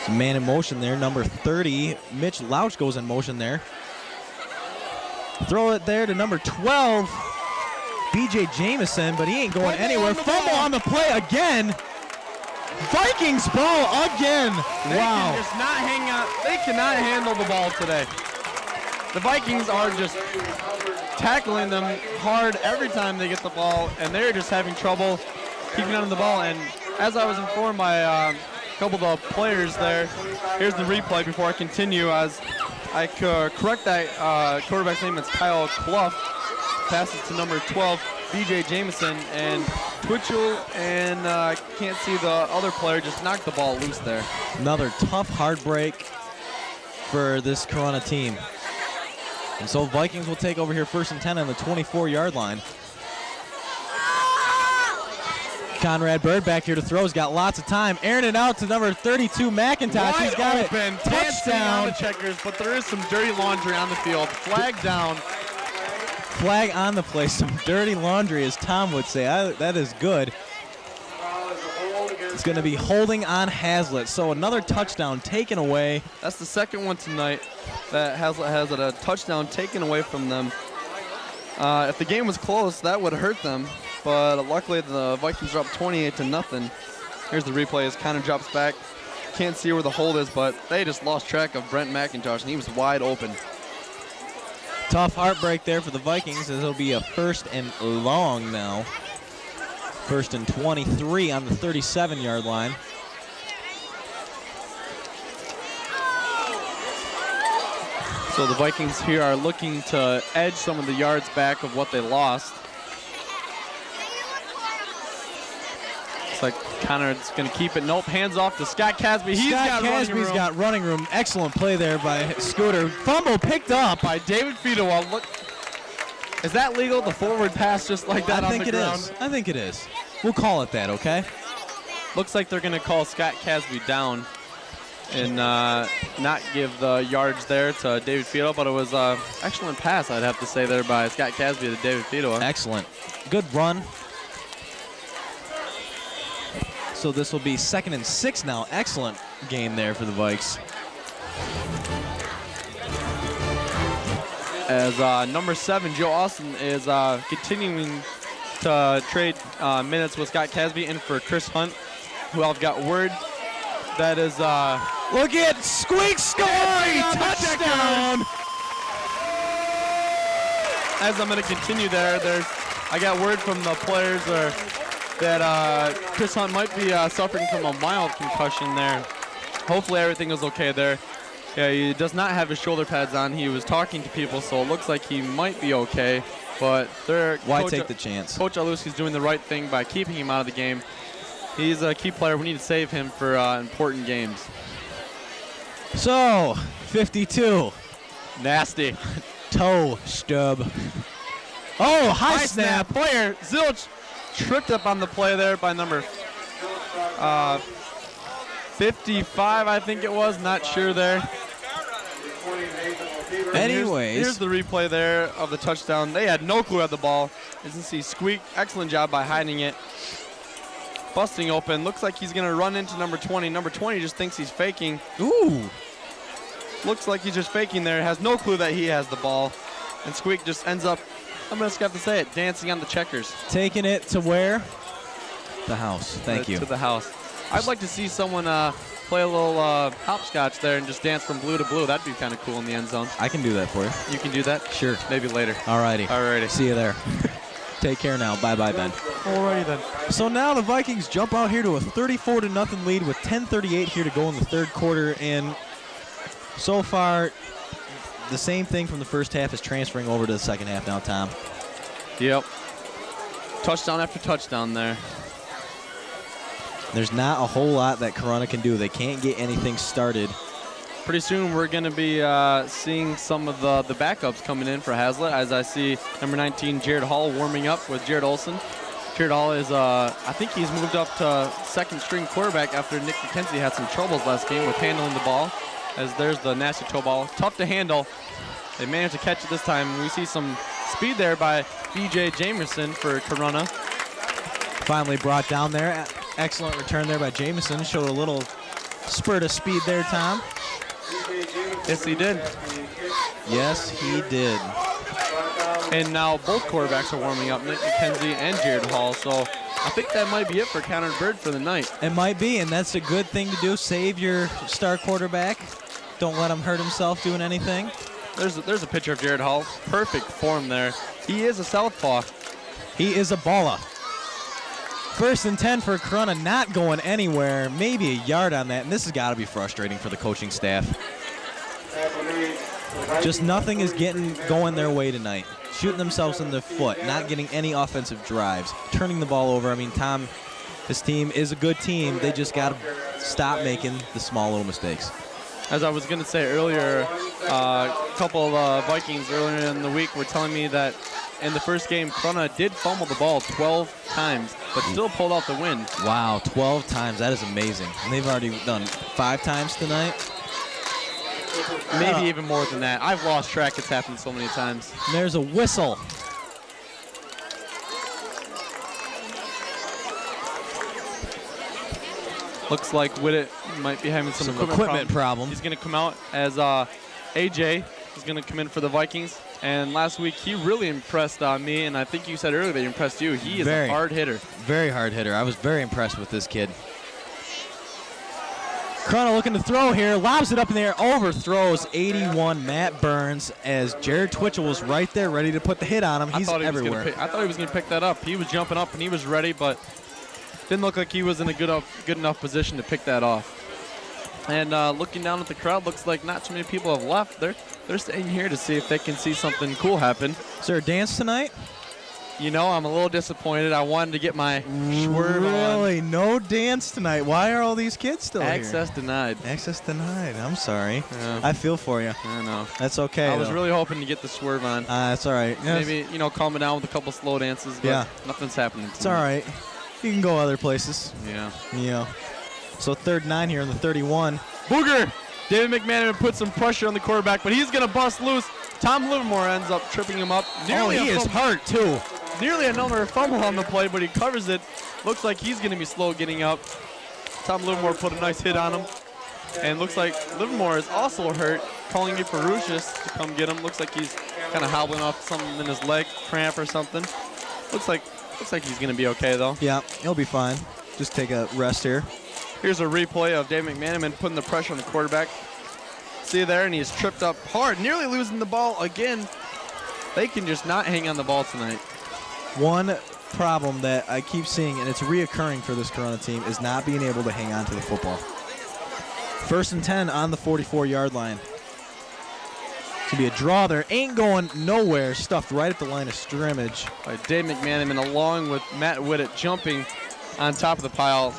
Some man in motion there, number 30. Mitch Lauch goes in motion there. Throw it there to number 12, B.J. Jamison, but he ain't going anywhere. Fumble on the play again. Vikings ball again. They Wow. can just not hang out. They cannot handle the ball today. the Vikings are just tackling them hard every time they get the ball, and they're just having trouble keeping on the ball. And as I was informed by a couple of the players there, here's the replay before I continue. As I correct that quarterback's name, it's Kyle Clough. Passes to number 12, BJ Jamison, and Twitchell and can't see the other player, just knocked the ball loose there. Another tough heartbreak for this Corunna team. And so Vikings will take over here 1st and 10 on the 24-yard line. Conrad Bird back here to throw. He's got lots of time. Airing it out to number 32, McIntosh. Wide He's got open, it. touchdown on the Touchdown. checkers, but there is some dirty laundry on the field. Flag down. Flag on the play. Some dirty laundry, as Tom would say. That is good. It's going to be holding on Hazlitt. So another touchdown taken away. That's the second one tonight that Hazlitt has a touchdown taken away from them. If the game was close, that would hurt them. But luckily, the Vikings are up 28-0. Here's the replay as Connor drops back. Can't see where the hold is, but they just lost track of Brent McIntosh, and he was wide open. Tough heartbreak there for the Vikings, as it'll be a 1st and long now. 1st and 23 on the 37-yard line. So the Vikings here are looking to edge some of the yards back of what they lost. Looks like Conrad's going to keep it. Nope, hands off to Scott Casby. Casby's got running room. Excellent play there by Scooter. Fumble picked up by David Fedowa. Look, is that legal? The forward pass just like that on the ground? I think it is. We'll call it that, okay? Looks like they're going to call Scott Casby down and not give the yards there to David Fedowa, but it was an excellent pass, I'd have to say, there by Scott Casby to David Fedowa. Excellent. Good run. So this will be 2nd and 6 now. Excellent game there for the Vikes. As number 7, Joe Austin, is continuing to trade minutes with Scott Casby in for Chris Hunt, who I've got word that is... Look at Squeak Scully! Touchdown! As I'm going to continue there, I got word from the players that Chris Hunt might be suffering from a mild concussion there. Hopefully everything is okay there. Yeah, he does not have his shoulder pads on. He was talking to people, so it looks like he might be okay. But why take the chance? Coach Aluski's doing the right thing by keeping him out of the game. He's a key player. We need to save him for important games. So, 52. Nasty. Toe stub. Oh, high snap. Player Zilch tripped up on the play there by number 55, I think it was. Not sure there. Anyways. Here's the replay there of the touchdown. They had no clue at the ball. As you can see, Squeak, excellent job by hiding it. Busting open. Looks like he's going to run into number 20. Number 20 just thinks he's faking. Ooh. Looks like he's just faking there. Has no clue that he has the ball. And Squeak just ends up, I'm just going to have to say it, dancing on the checkers. Taking it to where? The house. Thank you. To the house. I'd like to see someone play a little hopscotch there and just dance from blue to blue. That'd be kind of cool in the end zone. I can do that for you. You can do that? Sure. Maybe later. Alrighty. Alrighty. See you there. Take care now. Bye-bye, Ben. Alrighty then. So now the Vikings jump out here to a 34-0 lead with 10:38 here to go in the 3rd quarter. And so far, the same thing from the first half is transferring over to the 2nd half now, Tom. Yep. Touchdown after touchdown there. There's not a whole lot that Corunna can do. They can't get anything started. Pretty soon we're going to be seeing some of the backups coming in for Hazlitt, as I see number 19, Jared Hall, warming up with Jared Olson. Jared Hall is, I think he's moved up to 2nd string quarterback after Nick McKenzie had some troubles last game with handling the ball, as there's the nasty toe ball. Tough to handle. They managed to catch it this time. We see some speed there by B.J. Jamerson for Corunna. Finally brought down there. Excellent return there by Jameson. Showed a little spurt of speed there, Tom. Yes, he did. Yes, he did. And now both quarterbacks are warming up, Nick McKenzie and Jared Hall. So I think that might be it for Connor Bird for the night. It might be, and that's a good thing to do. Save your star quarterback. Don't let him hurt himself doing anything. There's a picture of Jared Hall. Perfect form there. He is a southpaw. He is a baller. 1st and 10 for Corunna, not going anywhere. Maybe a yard on that, and this has got to be frustrating for the coaching staff. Just nothing is going their way tonight. Shooting themselves in the foot, not getting any offensive drives, turning the ball over. I mean, Tom, this team is a good team. They just got to stop making the small little mistakes. As I was going to say earlier, a couple of Vikings earlier in the week were telling me that in the first game, Corunna did fumble the ball 12 times, but still pulled out the win. Wow, 12 times. That is amazing. And they've already done 5 times tonight. Maybe even more than that. I've lost track. It's happened so many times. And there's a whistle. Looks like Whittet might be having some equipment problem. He's going to come out as AJ is going to come in for the Vikings. And last week, he really impressed me, and I think you said earlier that he impressed you. He is a hard hitter. Very hard hitter. I was very impressed with this kid. Corunna looking to throw here, lobs it up in the air, overthrows 81 Matt Burns as Jared Twitchell was right there ready to put the hit on him. He's everywhere. I thought he was going to pick that up. He was jumping up and he was ready, but didn't look like he was in a good enough position to pick that off. And looking down at the crowd, looks like not too many people have left. They're staying here to see if they can see something cool happen. Is there a dance tonight? You know, I'm a little disappointed. I wanted to get my swerve on. Really? No dance tonight. Why are all these kids still Access here? denied. Access denied. I'm sorry. Yeah. I feel for you. I know. That's okay. I was really hoping to get the swerve on. That's all right. Yes. Maybe, you know, calm it down with a couple slow dances, but nothing's happening tonight. It's all right. You can go other places. Yeah. Yeah. So 3rd and 9 here in the 31. Booger! David McManaman put some pressure on the quarterback, but he's going to bust loose. Tom Livermore ends up tripping him up. He is hurt, too. Nearly another fumble on the play, but he covers it. Looks like he's going to be slow getting up. Tom Livermore put a nice hit on him. And looks like Livermore is also hurt, calling you Ferocious to come get him. Looks like he's kind of hobbling off something in his leg, cramp or something. Looks like he's going to be okay, though. Yeah, he'll be fine. Just take a rest here. Here's a replay of Dave McManaman putting the pressure on the quarterback. See there, and he's tripped up hard, nearly losing the ball again. They can just not hang on the ball tonight. One problem that I keep seeing, and it's reoccurring for this Corunna team, is not being able to hang on to the football. 1st and 10 on the 44-yard line. It's going to be a draw there. Ain't going nowhere. Stuffed right at the line of scrimmage. By Dave McManaman, along with Matt Whittet jumping on top of the pile.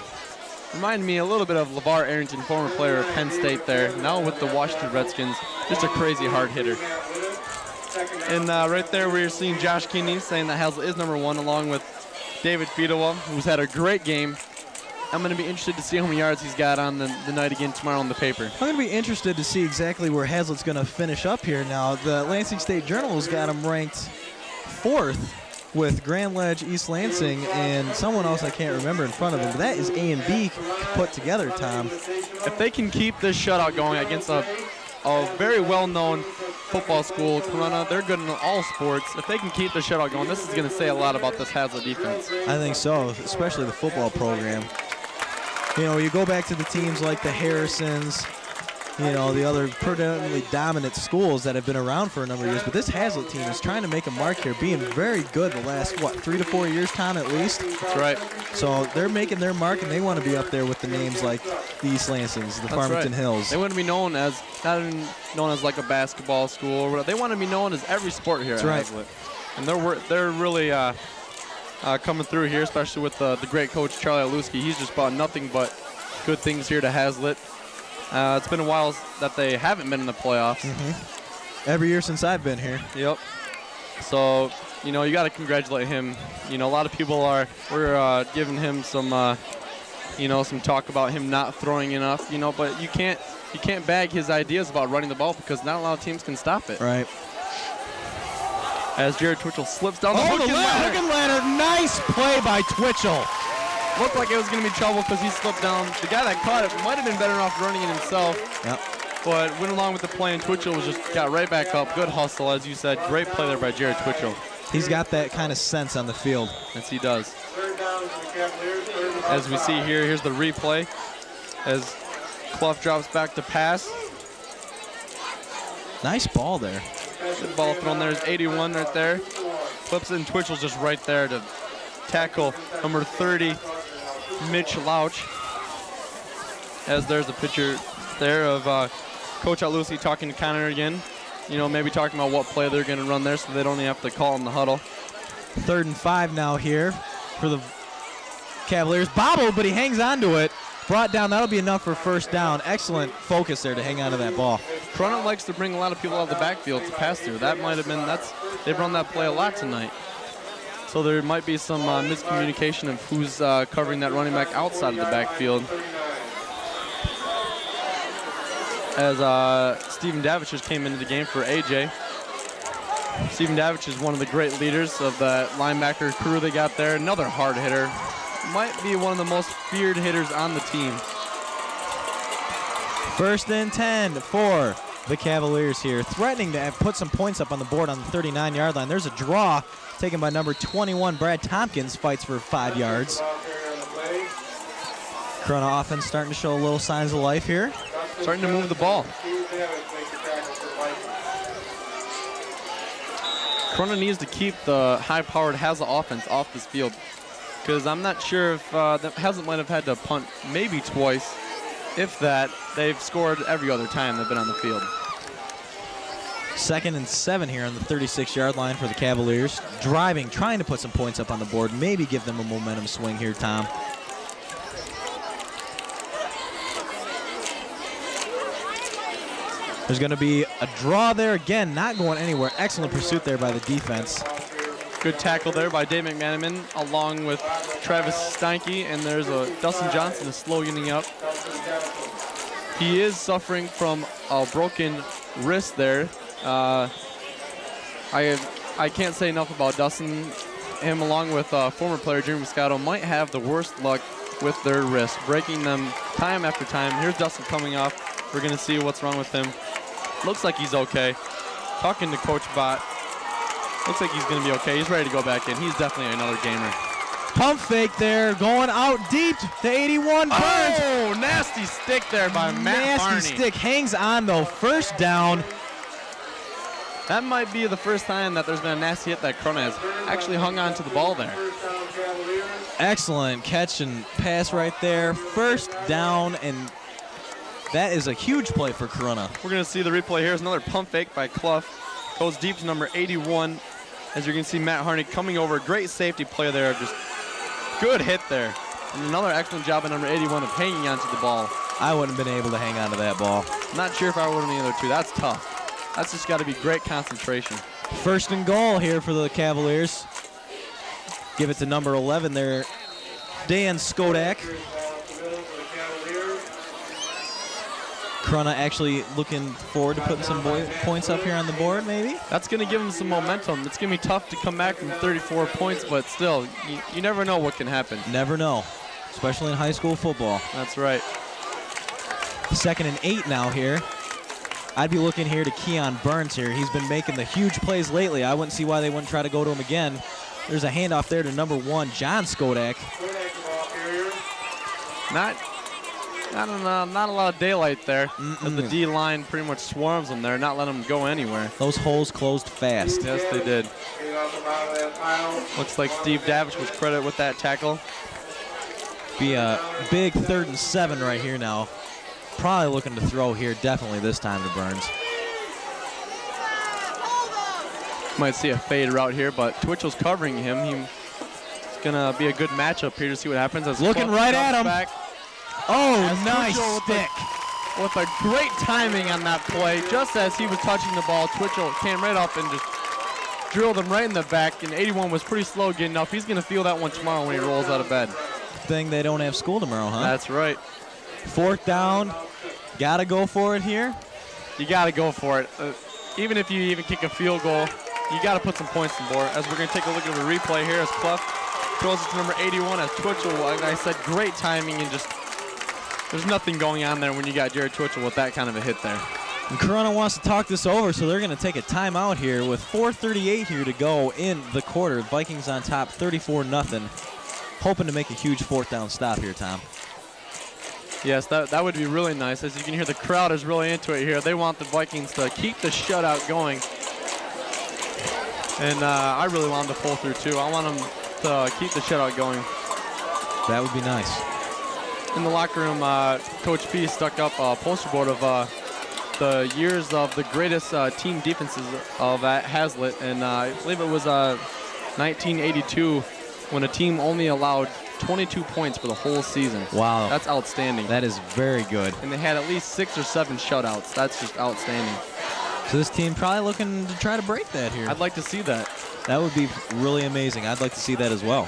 Reminded me a little bit of LeVar Arrington, former player of Penn State there. Now with the Washington Redskins. Just a crazy hard hitter. And right there we're seeing Josh Kinney saying that Hazlitt is #1, along with David Fedowa, who's had a great game. I'm going to be interested to see how many yards he's got on the night again tomorrow in the paper. I'm going to be interested to see exactly where Hazlitt's going to finish up here now. The Lansing State Journal has got him ranked 4th with Grand Ledge, East Lansing, and someone else I can't remember in front of him. But that is A and B put together, Tom. If they can keep this shutout going against a very well-known football school, Corunna, they're good in all sports. If they can keep the shutout going, this is going to say a lot about this Hazlitt defense. I think so, especially the football program. You know, you go back to the teams like the Harrisons, you know, the other predominantly dominant schools that have been around for a number of years. But this Hazlitt team is trying to make a mark here, being very good the last, 3 to 4 years, Tom, at least? That's right. So they're making their mark, and they want to be up there with the names like the East Lansings, the Farmington Hills. They want to be known as, not known as like a basketball school or whatever. They want to be known as every sport here at Hazlitt. And they're really coming through here, especially with the great coach, Charlie Aluski. He's just brought nothing but good things here to Hazlitt. It's been a while that they haven't been in the playoffs. Every year since I've been here. Yep. So, you know, you got to congratulate him. You know, a lot of people we're giving him some, you know, some talk about him not throwing enough, you know, but you can't bag his ideas about running the ball because not a lot of teams can stop it. Right. As Jared Twitchell slips down the hook and ladder. Nice play by Twitchell. Looked like it was going to be trouble because he slipped down. The guy that caught it might have been better off running it himself. Yep. But went along with the play, and Twitchell got right back up. Good hustle, as you said. Great play there by Jared Twitchell. He's got that kind of sense on the field. Yes, he does. As we see here, here's the replay. As Clough drops back to pass. Nice ball there. Good ball thrown. There's 81 right there. Flips it, and Twitchell's just right there to tackle number 30, Mitch Lauch. As there's a picture there of Coach Lucy talking to Connor again. You know, maybe talking about what play they're going to run there so they don't even have to call in the huddle. 3rd and 5 now here for the Cavaliers. Bobbled, but he hangs on to it. Brought down, that'll be enough for first down. Excellent focus there to hang on to that ball. Corunna likes to bring a lot of people out of the backfield to pass through. That might have been, they've run that play a lot tonight. So there might be some miscommunication of who's covering that running back outside of the backfield. As Stephen Davich just came into the game for AJ. Stephen Davich is one of the great leaders of the linebacker crew they got there. Another hard hitter. Might be one of the most feared hitters on the team. 1st and 10 for the Cavaliers here, threatening to put some points up on the board on the 39-yard line. There's a draw taken by number 21, Brad Tompkins, fights for 5 yards. Corunna offense starting to show a little signs of life here. Starting to move the ball. Corunna needs to keep the high-powered Hazle offense off this field, because I'm not sure if Hazle might have had to punt maybe twice. If that, they've scored every other time they've been on the field. 2nd and 7 here on the 36-yard line for the Cavaliers. Driving, trying to put some points up on the board, maybe give them a momentum swing here, Tom. There's going to be a draw there again, not going anywhere. Excellent pursuit there by the defense. Good tackle there by Dave McManaman along with Travis Steinke, and there's a Dustin Johnson is slowing up. He is suffering from a broken wrist there. I can't say enough about Dustin. Him along with former player Jeremy Moscato might have the worst luck with their wrists, breaking them time after time. Here's Dustin coming off. We're gonna see what's wrong with him. Looks like he's okay. Talking to Coach Bott. Looks like he's going to be okay. He's ready to go back in. He's definitely another gamer. Pump fake there, going out deep to 81. Burns. Oh, nasty stick there by Matt Barney. Nasty stick, hangs on though, 1st down. That might be the first time that there's been a nasty hit that Corunna has actually hung on to the ball there. Excellent catch and pass right there. 1st down, and that is a huge play for Corunna. We're going to see the replay here. Here's another pump fake by Clough. Goes deep to number 81. As you can see, Matt Harney coming over. Great safety play there. Just good hit there. And another excellent job by number 81 of hanging onto the ball. I wouldn't have been able to hang on to that ball. Not sure if I would have been either, too. That's tough. That's just got to be great concentration. 1st and goal here for the Cavaliers. Give it to number 11 there, Dan Skodak. Corunna actually looking forward to putting some points up here on the board, maybe? That's going to give them some momentum. It's going to be tough to come back from 34 points, but still, you never know what can happen. Never know, especially in high school football. That's right. 2nd and 8 now here. I'd be looking here to Keon Burns here. He's been making the huge plays lately. I wouldn't see why they wouldn't try to go to him again. There's a handoff there to number 1, John Skodak. Not a lot of daylight there. As the D line pretty much swarms them there, not letting them go anywhere. Those holes closed fast. Yes, they did. Looks like Steve Davish was credited with that tackle. Be a big 3rd and 7 right here now. Probably looking to throw here, definitely this time to Burns. Might see a fade route here, but Twitchell's covering him. It's gonna be a good matchup here to see what happens. As looking right at him. Back. Oh, nice stick. With a great timing on that play, just as he was touching the ball, Twitchell came right up and just drilled him right in the back, and 81 was pretty slow getting up. He's going to feel that one tomorrow when he rolls out of bed. Thing they don't have school tomorrow, huh? That's right. 4th down, got to go for it here. You got to go for it. Even if you even kick a field goal, you got to put some points on the board. As we're going to take a look at the replay here as Clough throws it to number 81 as Twitchell, like I said, great timing and just there's nothing going on there when you got Jared Twitchell with that kind of a hit there. And Corunna wants to talk this over, so they're going to take a timeout here with 4:38 here to go in the quarter. Vikings on top 34-0. Hoping to make a huge 4th down stop here, Tom. Yes, that would be really nice. As you can hear, the crowd is really into it here. They want the Vikings to keep the shutout going. And I really want them to pull through, too. I want them to keep the shutout going. That would be nice. In the locker room, Coach P stuck up a poster board of the years of the greatest team defenses of Hazlitt. And I believe it was 1982 when a team only allowed 22 points for the whole season. Wow. That's outstanding. That is very good. And they had at least 6 or 7 shutouts. That's just outstanding. So this team probably looking to try to break that here. I'd like to see that. That would be really amazing. I'd like to see that as well.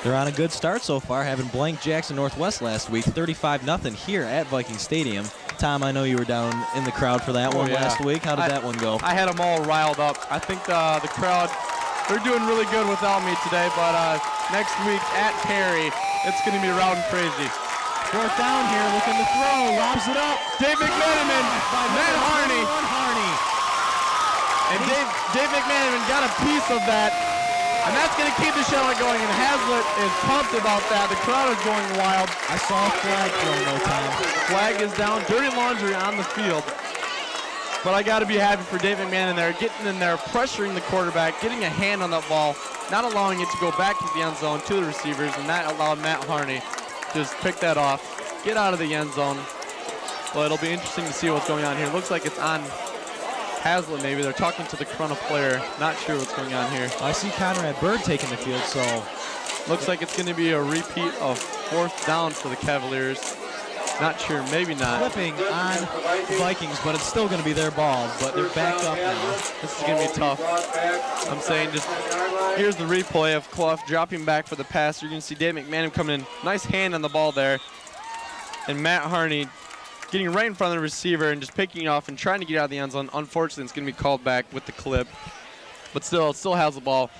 They're on a good start so far, having blanked Jackson Northwest last week, 35-0 here at Viking Stadium. Tom, I know you were down in the crowd for that one last week. How did that one go? I had them all riled up. I think the crowd, they're doing really good without me today, but next week at Perry, it's going to be rowdy crazy. Fourth down here, looking to throw, lobs it up. Dave McManaman, Matt Harney. And Dave McManaman got a piece of that, and that's going to keep the shutout going, and Hazlitt is pumped about that. The crowd is going wild. I saw a flag thrown, no time. Flag is down, dirty laundry on the field. But I got to be happy for Dave McManaman there, getting in there, pressuring the quarterback, getting a hand on that ball, not allowing it to go back to the end zone to the receivers, and that allowed Matt Harney to just pick that off, get out of the end zone. Well, it'll be interesting to see what's going on here. Looks like it's on Hazlitt maybe. They're talking to the Corunna player. Not sure what's going on here. I see Conrad Bird taking the field, so looks like it's going to be a repeat of fourth down for the Cavaliers. Not sure, maybe not. Flipping on the Vikings, but it's still going to be their ball, but they're backed up now. This is going to be tough. I'm saying just here's the replay of Clough dropping back for the pass. You're going to see Dave McManaman coming in. Nice hand on the ball there. And Matt Harney getting right in front of the receiver and just picking it off and trying to get out of the end zone. Unfortunately, it's going to be called back with the clip. But still, it still has the ball.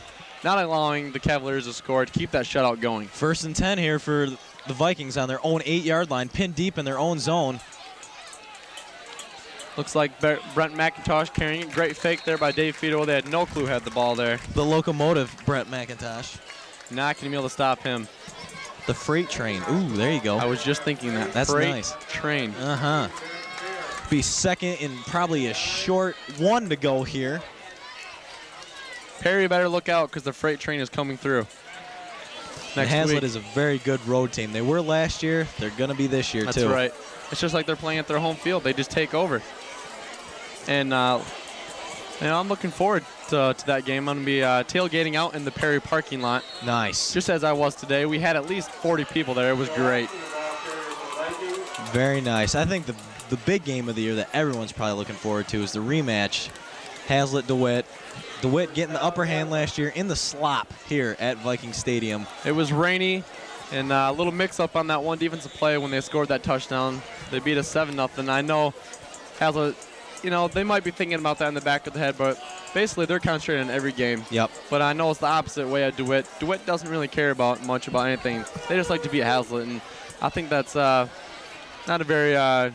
Not allowing the Cavaliers to score to keep that shutout going. 1st and 10 here for the Vikings on their own 8-yard line, pinned deep in their own zone. Looks like Brent McIntosh carrying it. Great fake there by Dave Fido. They had no clue had the ball there. The locomotive, Brent McIntosh. Not going to be able to stop him. The freight train. Ooh, there you go. I was just thinking that. That's freight nice. Train. Uh-huh. Be second and probably a short one to go here. Perry better look out because the freight train is coming through. Hazlitt is a very good road team. They were last year. They're going to be this year, too. That's right. It's just like they're playing at their home field. They just take over. And, I'm looking forward to that game. I'm going to be tailgating out in the Perry parking lot. Nice. Just as I was today. We had at least 40 people there. It was great. Very nice. I think the big game of the year that everyone's probably looking forward to is the rematch. Hazlitt-DeWitt. DeWitt getting the upper hand last year in the slop here at Viking Stadium. It was rainy, and a little mix-up on that one defensive play when they scored that touchdown. They beat us 7-0. I know Hazlitt, they might be thinking about that in the back of the head, but basically they're concentrating on every game. Yep. But I know it's the opposite way at DeWitt. DeWitt doesn't really care much about anything. They just like to beat Hazlitt, and I think that's not a very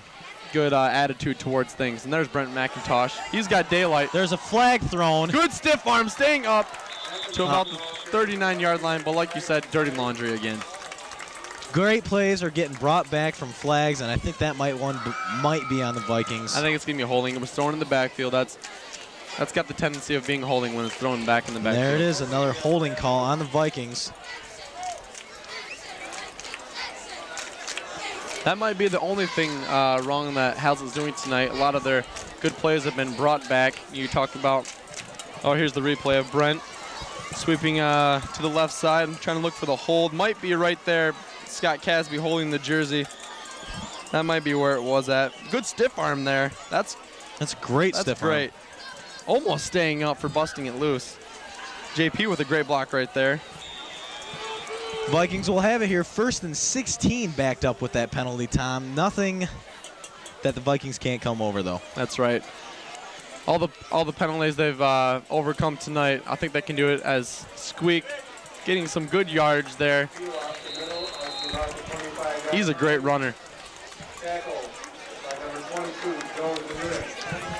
good attitude towards things. And there's Brent McIntosh. He's got daylight. There's a flag thrown. Good stiff arm, staying up to about the 39-yard line, but like you said, dirty laundry again. Great plays are getting brought back from flags, and I think that might be on the Vikings. I think it's going to be a holding. It was thrown in the backfield. That's got the tendency of being holding when it's thrown back in the backfield. There it is, another holding call on the Vikings. That might be the only thing wrong that Hazlitt's doing tonight. A lot of their good plays have been brought back. You talked about, here's the replay of Brent sweeping to the left side. I'm trying to look for the hold. Might be right there. Scott Casby holding the jersey. That might be where it was at. Good stiff arm there. That's great stiff arm. That's great. Almost staying up for busting it loose. JP with a great block right there. Vikings will have it here, 1st and 16, backed up with that penalty, Tom. Nothing that the Vikings can't come over, though. That's right. All the penalties they've overcome tonight, I think they can do it as Squeak getting some good yards there. He's a great runner.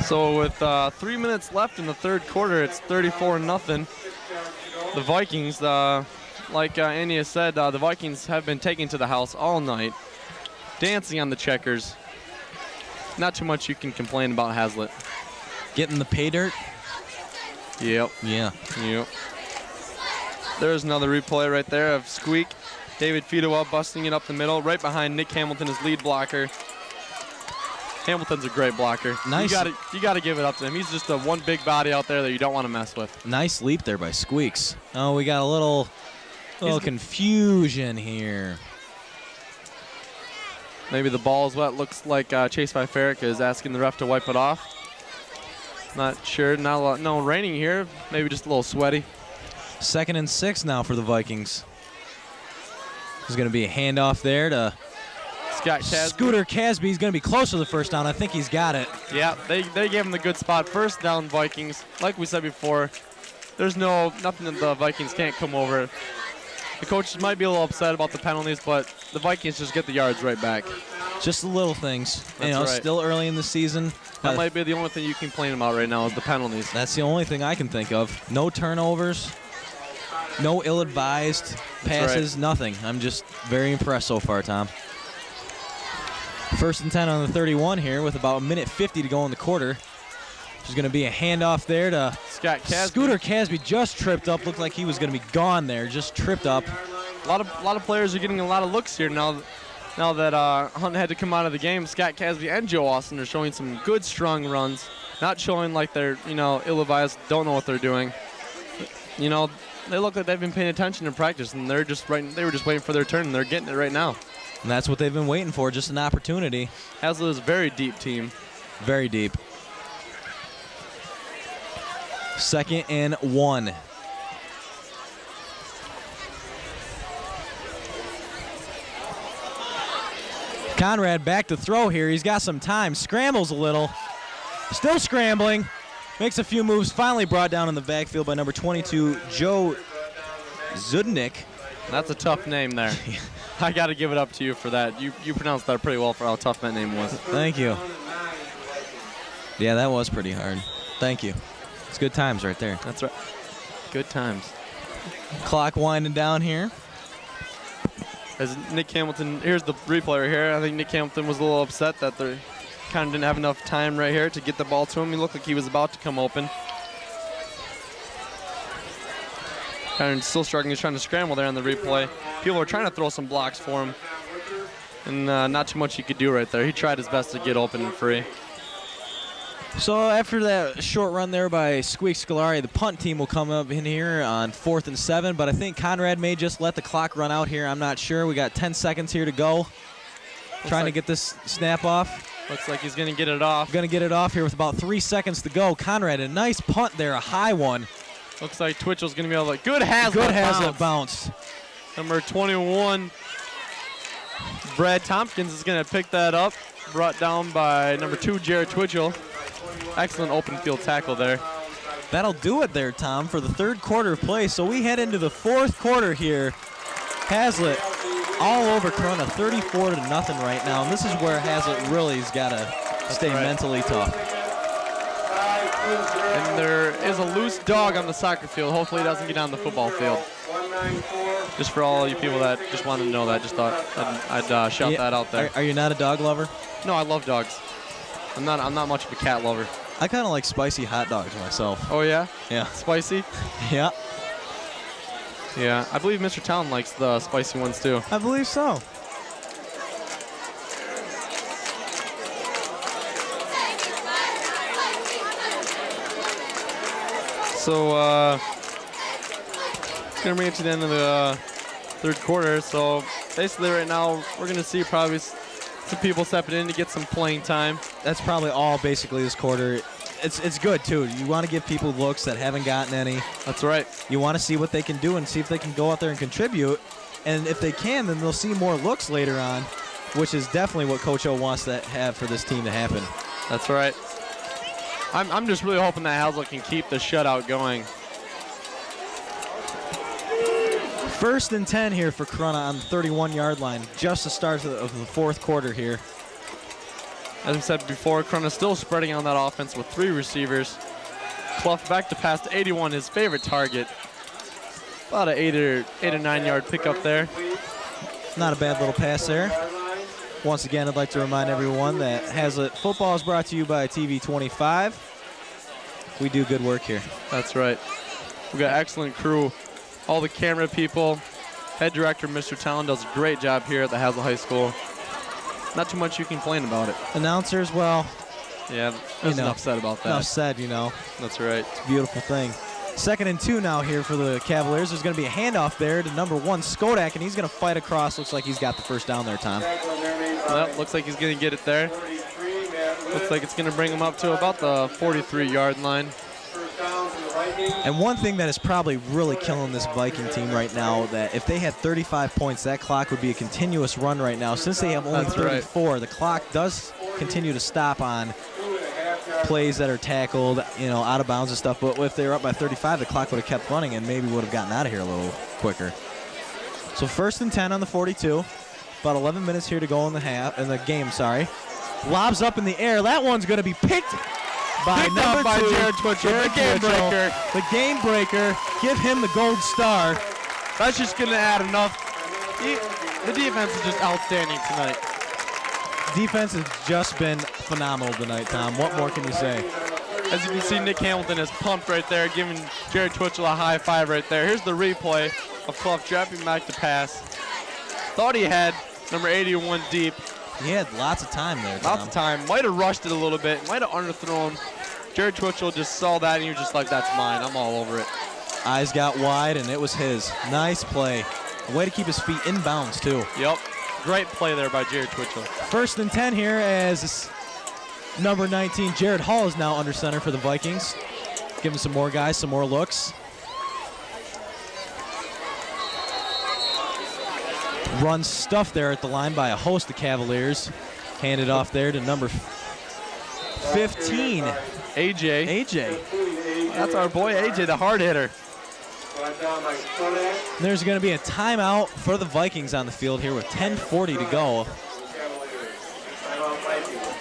So with 3 minutes left in the third quarter, it's 34-0. The Vikings, like Andy has said, the Vikings have been taken to the house all night. dancing on the checkers. Not too much you can complain about Hazlitt. Getting the pay dirt? Yep. Yeah. Yep. There's another replay right there of Squeak. David Fedewa busting it up the middle, right behind Nick Hamilton, his lead blocker. Hamilton's a great blocker. Nice. You gotta give it up to him. He's just a one big body out there that you don't want to mess with. Nice leap there by Squeaks. Oh, we got a little confusion here. Maybe the ball is wet. Looks like Chase Viferica is asking the ref to wipe it off. Not sure. Not a lot. No raining here. Maybe just a little sweaty. 2nd and 6 now for the Vikings. There's going to be a handoff there to Scott Casby. Scooter Casby. He's going to be close to the first down. I think he's got it. Yeah, they gave him the good spot. First down, Vikings. Like we said before, there's nothing that the Vikings can't come over. The coaches might be a little upset about the penalties, but the Vikings just get the yards right back. Just the little things. That's right. Still early in the season. That might be the only thing you can complain about right now is the penalties. That's the only thing I can think of. No turnovers, no ill-advised passes, nothing. I'm just very impressed so far, Tom. 1st and 10 on the 31 here with about 1:50 to go in the quarter. There's going to be a handoff there to Scott Casby. Scooter Casby. Just tripped up. Looked like he was going to be gone there. Just tripped up. A lot of players are getting a lot of looks here now that Hunt had to come out of the game. Scott Casby and Joe Austin are showing some good, strong runs. Not showing like they're, ill-advised, don't know what they're doing. They look like they've been paying attention in practice, and they were just waiting for their turn, and they're getting it right now. And that's what they've been waiting for, just an opportunity. Hazlitt is a very deep team. Very deep. 2nd and 1. Conrad back to throw here. He's got some time. Scrambles a little. Still scrambling. Makes a few moves. Finally brought down in the backfield by number 22, Joe Zudnik. That's a tough name there. I got to give it up to you for that. You pronounced that pretty well for how tough that name was. Thank you. Yeah, that was pretty hard. Thank you. It's good times right there. That's right. Good times. Clock winding down here. As Nick Hamilton, here's the replay right here. I think Nick Hamilton was a little upset that they kind of didn't have enough time right here to get the ball to him. He looked like he was about to come open. Kind of still struggling. He's trying to scramble there on the replay. People are trying to throw some blocks for him. And not too much he could do right there. He tried his best to get open and free. So after that short run there by Squeak Scolari, the punt team will come up in here on 4th and 7, but I think Conrad may just let the clock run out here. I'm not sure. We got 10 seconds here to go. Trying to get this snap off. Looks like he's going to get it off. Going to get it off here with about 3 seconds to go. Conrad, a nice punt there, a high one. Looks like Twitchell's going to be able to, good Hazlitt bounce. Number 21, Brad Tompkins is going to pick that up. Brought down by number 2, Jared Twitchell. Excellent open field tackle there. That'll do it there, Tom, for the 3rd quarter of play. So we head into the 4th quarter here. Hazlitt all over Corunna, 34-0 right now. And this is where Hazlitt really has got to stay mentally tough. And there is a loose dog on the soccer field. Hopefully he doesn't get on the football field. Just for all you people that just wanted to know that, just thought I'd shout that out there. Are you not a dog lover? No, I love dogs. I'm not much of a cat lover. I kind of like spicy hot dogs myself. Oh, yeah? Yeah. Spicy? Yeah. Yeah. I believe Mr. Town likes the spicy ones, too. I believe so. So, going to bring it to the end of the 3rd quarter. So, basically right now, we're going to see probably some people stepping in to get some playing time. That's probably all basically this quarter. It's good, too. You want to give people looks that haven't gotten any. That's right. You want to see what they can do and see if they can go out there and contribute. And if they can, then they'll see more looks later on, which is definitely what Coach O wants to have for this team to happen. That's right. I'm just really hoping that Hazlitt can keep the shutout going. 1st and 10 here for Corunna on the 31-yard line. Just the start of the 4th quarter here. As I said before, Corunna still spreading on that offense with 3 receivers. Clough back to pass to 81, his favorite target. About an 8 or 9 yard pickup there. Not a bad little pass there. Once again, I'd like to remind everyone that Hazlitt Football is brought to you by TV 25. We do good work here. That's right. We got excellent crew. All the camera people. Head director, Mr. Talon, does a great job here at the Hazlitt High School. Not too much you can complain about it. Announcers, well, yeah, there's enough said about that. Enough said, That's right. It's a beautiful thing. 2nd and 2 now here for the Cavaliers. There's going to be a handoff there to number 1, Skodak, and he's going to fight across. Looks like he's got the first down there, Tom. Well, looks like he's going to get it there. Looks like it's going to bring him up to about the 43-yard line. And one thing that is probably really killing this Viking team right now, that if they had 35 points, that clock would be a continuous run right now. Since they have only 34, the clock does continue to stop on plays that are tackled, out of bounds and stuff. But if they were up by 35, the clock would have kept running and maybe would have gotten out of here a little quicker. So 1st and 10 on the 42. About 11 minutes here to go in the game. Lobs up in the air. That one's going to be picked by number 2, Jared Twitchell, Jared the game Twitchell, breaker. The game breaker. Give him the gold star. That's just going to add enough. The defense is just outstanding tonight. Defense has just been phenomenal tonight, Tom. What more can you say? As you can see, Nick Hamilton is pumped right there, giving Jared Twitchell a high five right there. Here's the replay of Clough dropping back to pass. Thought he had number 81 deep. He had lots of time there, Tom. Lots of time. Might have rushed it a little bit. Might have underthrown. Jared Twitchell just saw that, and he was just like, that's mine. I'm all over it. Eyes got wide, and it was his. Nice play. Way to keep his feet in bounds, too. Yep. Great play there by Jared Twitchell. 1st and 10 here as number 19, Jared Hall, is now under center for the Vikings. Giving some more guys some more looks. Run stuff there at the line by a host of Cavaliers. Handed off there to number 15. AJ. That's our boy AJ, the hard hitter. There's going to be a timeout for the Vikings on the field here with 10:40 to go.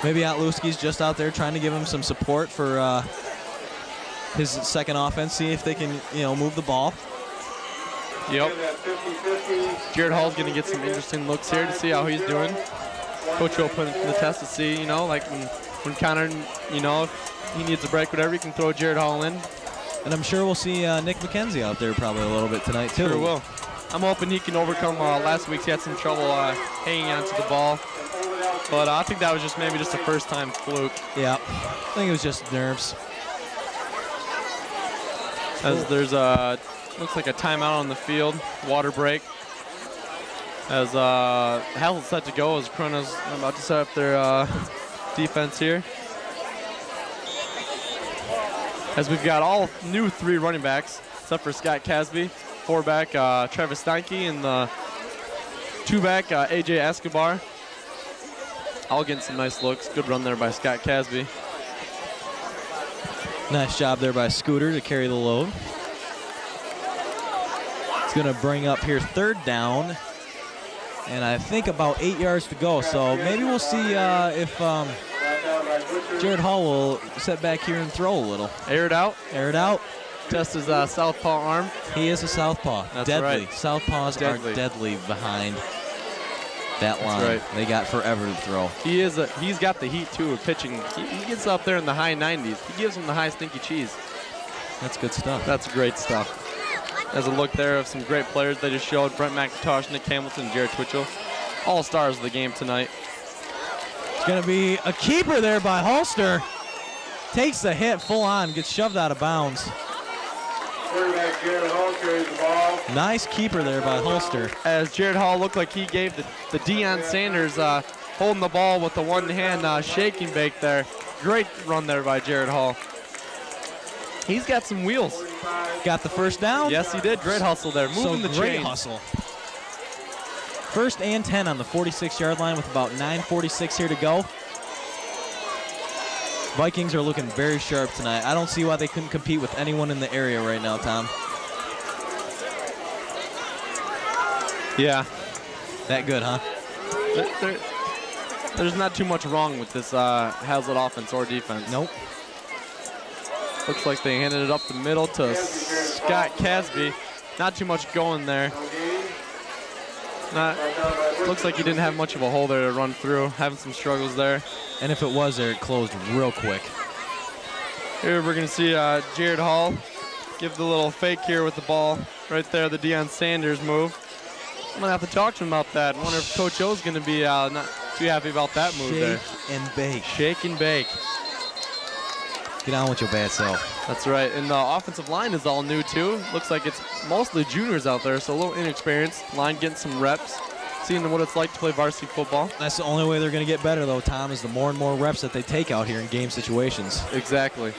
Maybe Otlewski's just out there trying to give him some support for his second offense, see if they can, move the ball. Yep. Jared Hall's going to get some interesting looks here to see how he's doing. Coach will put him to the test to see, like when Connor, if he needs a break, whatever, you can throw Jared Hall in. And I'm sure we'll see Nick McKenzie out there probably a little bit tonight, too. Sure will. I'm hoping he can overcome last week's. He had some trouble hanging onto the ball. But I think that was maybe just a first-time fluke. Yeah, I think it was just nerves. As there's looks like a timeout on the field, water break. As Hazlitt's set to go, as Corunna's about to set up their defense here. As we've got all new 3 running backs, except for Scott Casby, 4-back Travis Steinke, and the 2-back AJ Escobar. All getting some nice looks. Good run there by Scott Casby. Nice job there by Scooter to carry the load. It's going to bring up here 3rd down, and I think about 8 yards to go. So maybe we'll see if Jared Hall will set back here and throw a little. Air it out. Air it out. Test his southpaw arm. He is a southpaw. That's deadly. right. Southpaws are deadly behind that line. That's right. They got forever to throw. He's got the heat too of pitching. He gets up there in the high 90s. He gives him the high stinky cheese. That's good stuff. That's great stuff. There's a look there of some great players they just showed. Brent McIntosh, Nick Hamilton, Jared Twitchell. All stars of the game tonight. It's going to be a keeper there by Holster. Takes the hit full on, gets shoved out of bounds. Nice keeper there by Holster. As Jared Hall looked like he gave the Deion Sanders holding the ball with the one hand shake and bake there. Great run there by Jared Hall. He's got some wheels. Got the first down. Yes, he did. Great hustle there. Moving the great chains. hustle. 1st and 10 on the 46-yard line with about 9:46 here to go. Vikings are looking very sharp tonight. I don't see why they couldn't compete with anyone in the area right now, Tom. Yeah. That good, huh? There's not too much wrong with this Hazlitt offense or defense. Nope. Looks like they handed it up the middle to Scott Casby. Not too much going there. Looks like he didn't have much of a hole there to run through, having some struggles there. And if it was there, it closed real quick. Here we're going to see Jared Hall give the little fake here with the ball right there, the Deion Sanders move. I'm going to have to talk to him about that. I wonder if Coach O's going to be not too happy about that move there. Shake and bake. Shake and bake. Get on with your bad self. That's right. And the offensive line is all new, too. Looks like it's mostly juniors out there, so a little inexperienced. Line getting some reps, seeing what it's like to play varsity football. That's the only way they're going to get better, though, Tom, is the more and more reps that they take out here in game situations. Exactly.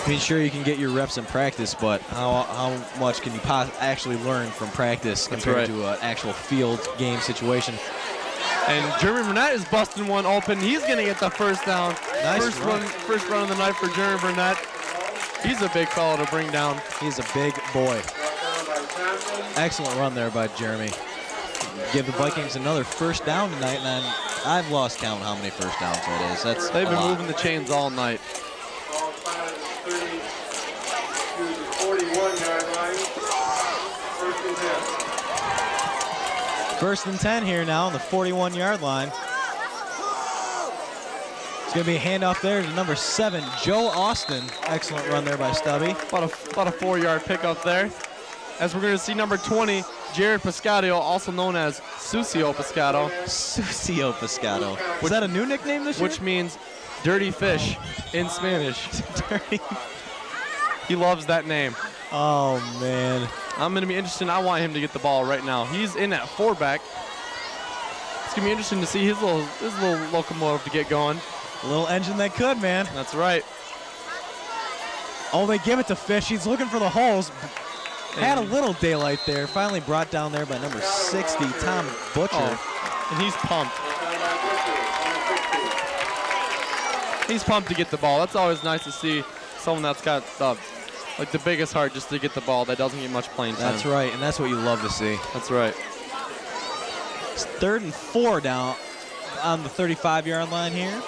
I mean, sure, you can get your reps in practice, but how much can you actually learn from practice compared to an actual field game situation? And Jeremy Burnett is busting one open. He's going to get the first down. Nice First run of the night for Jeremy Burnett. He's a big fellow to bring down. He's a big boy. Excellent run there by Jeremy. Give the Vikings another first down tonight, and I've lost count how many first downs that is. They've been moving the chains all night. First and 10 here now on the 41-yard line. It's going to be a handoff there to number 7, Joe Austin. Excellent run there by Stubby. About a 4-yard pickup there. As we're going to see number 20, Jared Pescato, also known as Sucio Pescato. Sucio Pescato. Is that a new nickname this year? Which means dirty fish in Spanish. Dirty. He loves that name. Oh, man. I'm going to be interested. I want him to get the ball right now. He's in at 4-back. It's going to be interesting to see his little locomotive to get going. A little engine that could, man. That's right. Oh, they give it to Fish. He's looking for the holes. Had a little daylight there. Finally brought down there by number 60, Tom Butcher. Oh, and he's pumped. He's pumped to get the ball. That's always nice to see someone that's got like the biggest heart just to get the ball that doesn't get much playing time. That's right, and that's what you love to see. That's right. It's 3rd and 4 down on the 35-yard line here.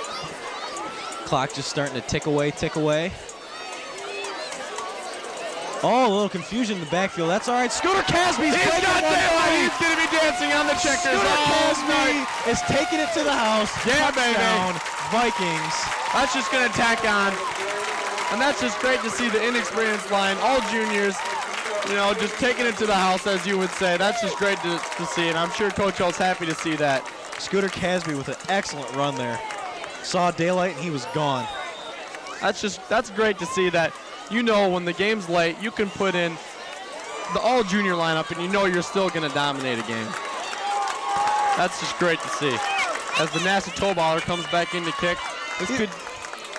Clock just starting to tick away, tick away. Oh, a little confusion in the backfield. That's all right. Scooter Casby's He's got daylight. He's going to be dancing on the checkers. Scooter Casby is taking it to the house. Yeah, Touchdown, baby. Vikings. That's just going to tack on. And that's just great to see the inexperienced line, all juniors, you know, just taking it to the house, as you would say. That's just great to see, and I'm sure Coach O's happy to see that. Scooter Casby with an excellent run there. Saw daylight, and he was gone. That's great to see that, you know, when the game's late, you can put in the all-junior lineup, and you know you're still going to dominate a game. That's just great to see. As the nasty toe baller comes back in to kick,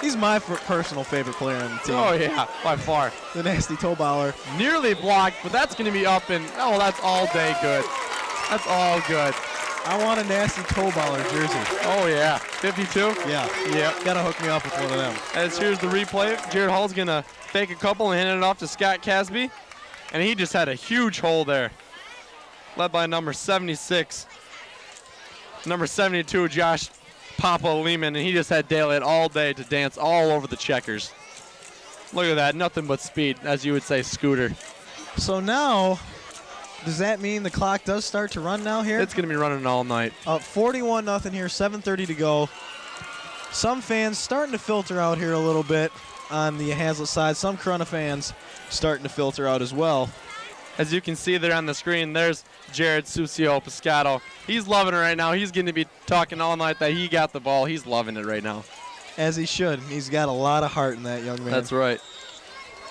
He's my personal favorite player on the team. Oh, yeah, by far. The nasty toe baller. Nearly blocked, but that's going to be up, and, oh, that's all day good. That's all good. I want a nasty toe baller jersey. Oh, yeah. 52? Yeah. Yep. Got to hook me up with one of them. As here's the replay. Jared Hall's going to fake a couple and hand it off to Scott Casby, and he just had a huge hole there. Led by number 76. Number 72, Josh Papa Lehman, and he just had daylight all day to dance all over the checkers. Look at that, nothing but speed, as you would say, Scooter. So now, does that mean the clock does start to run now here? It's going to be running all night. 41-0 here, 7:30 to go. Some fans starting to filter out here a little bit on the Hazlitt side. Some Corunna fans starting to filter out as well. As you can see there on the screen, there's Jared Sucio Pescato. He's loving it right now. He's going to be talking all night that he got the ball. He's loving it right now. As he should. He's got a lot of heart in that young man. That's right.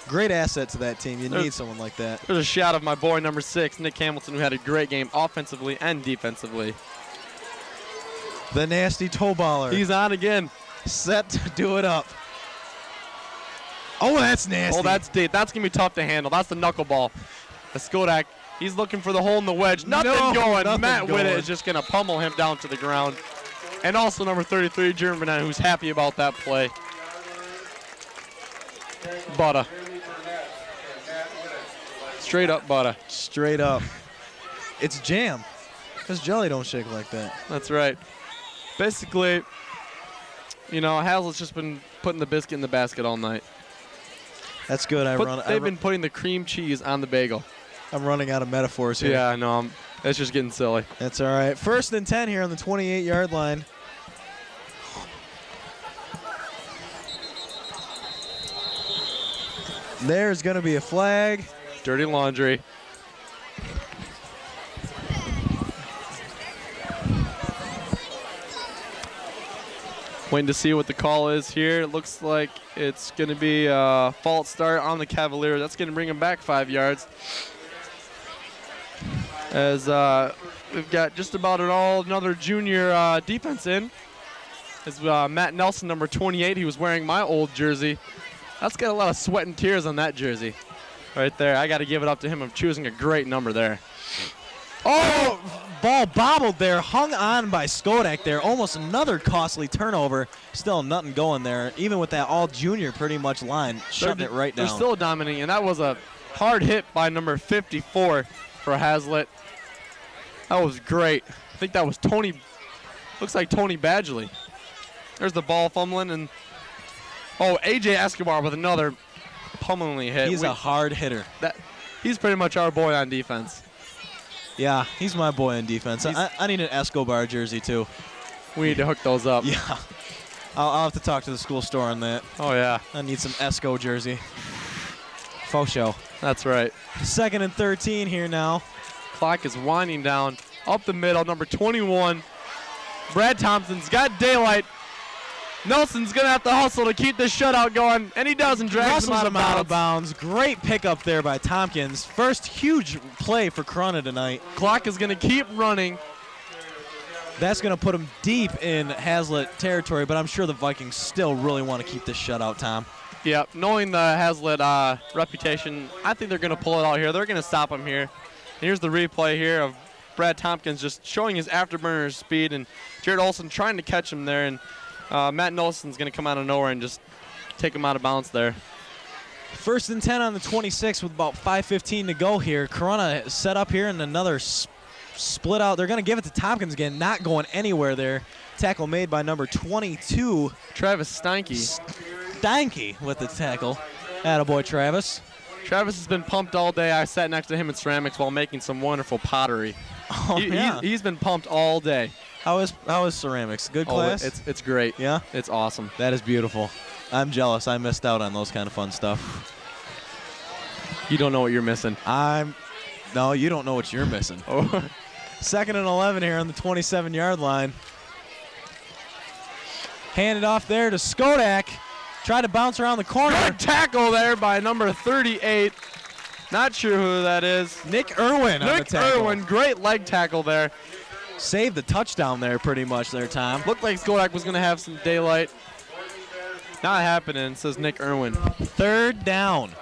Great asset to that team. You need someone like that. There's a shot of my boy, number 6, Nick Hamilton, who had a great game offensively and defensively. The nasty toe baller. He's on again. Set to do it up. Oh, that's nasty. Oh, that's deep. That's going to be tough to handle. That's the knuckleball. The Skodak, he's looking for the hole in the wedge. Nothing going. Nothing Matt going. Witt is just going to pummel him down to the ground. And also number 33, Jeremy Burnett, who's happy about that play. Butter. Straight up butter. Straight up. It's jam. Because jelly don't shake like that. That's right. Basically, you know, Hazlitt's just been putting the biscuit in the basket all night. That's good. They've been putting the cream cheese on the bagel. I'm running out of metaphors here. Yeah, no, it's just getting silly. That's all right. 1st and 10 here on the 28-yard line. There's going to be a flag. Dirty laundry. Waiting to see what the call is here. It looks like it's going to be a false start on the Cavaliers. That's going to bring them back 5 yards. As we've got just about another junior defense in. As Matt Nelson, number 28, he was wearing my old jersey. That's got a lot of sweat and tears on that jersey right there. I got to give it up to him of choosing a great number there. Oh, ball bobbled there, hung on by Skodak there. Almost another costly turnover. Still nothing going there, even with that all-junior pretty much line, shutting it right down. They're still dominating, and that was a hard hit by number 54 for Hazlitt. That was great. I think that was Tony, looks like Tony Badgley. There's the ball fumbling, and A.J. Escobar with another pummelingly hit. He's a hard hitter. He's pretty much our boy on defense. Yeah, he's my boy in defense. I need an Escobar jersey, too. We need to hook those up. Yeah. I'll have to talk to the school store on that. Oh, yeah. I need some Esco jersey. Faux show. That's right. 2nd and 13 here now. Clock is winding down. Up the middle, number 21. Brad Thompson's got daylight. Nelson's going to have to hustle to keep this shutout going, and he does and drags him out of bounds. Great pickup there by Tompkins. First huge play for Corunna tonight. Clock is going to keep running. That's going to put him deep in Hazlitt territory, but I'm sure the Vikings still really want to keep this shutout, Tom. Yeah, knowing the Hazlitt reputation, I think they're going to pull it out here. They're going to stop him here. And here's the replay here of Brad Tompkins just showing his afterburner speed, and Jared Olson trying to catch him there. And Matt Nelson's going to come out of nowhere and just take him out of bounds there. 1st and 10 on the 26 with about 5:15 to go here. Corunna set up here and another split out. They're going to give it to Tompkins again, not going anywhere there. Tackle made by number 22. Travis Steinke. Steinke with the tackle. Attaboy, Travis. Travis has been pumped all day. I sat next to him in ceramics while making some wonderful pottery. Oh, yeah. He's been pumped all day. How is ceramics? Good class? It's great. Yeah? It's awesome. That is beautiful. I'm jealous. I missed out on those kind of fun stuff. You don't know what you're missing. No, you don't know what you're missing. Oh. 2nd and 11 here on the 27-yard line. Handed off there to Skodak. Tried to bounce around the corner. Good tackle there by number 38. Not sure who that is. Nick Irwin on the tackle. Nick Irwin, great leg tackle there. Saved the touchdown there pretty much there, Tom. Looked like Skodak was going to have some daylight. Not happening, says Nick Irwin. 3rd down.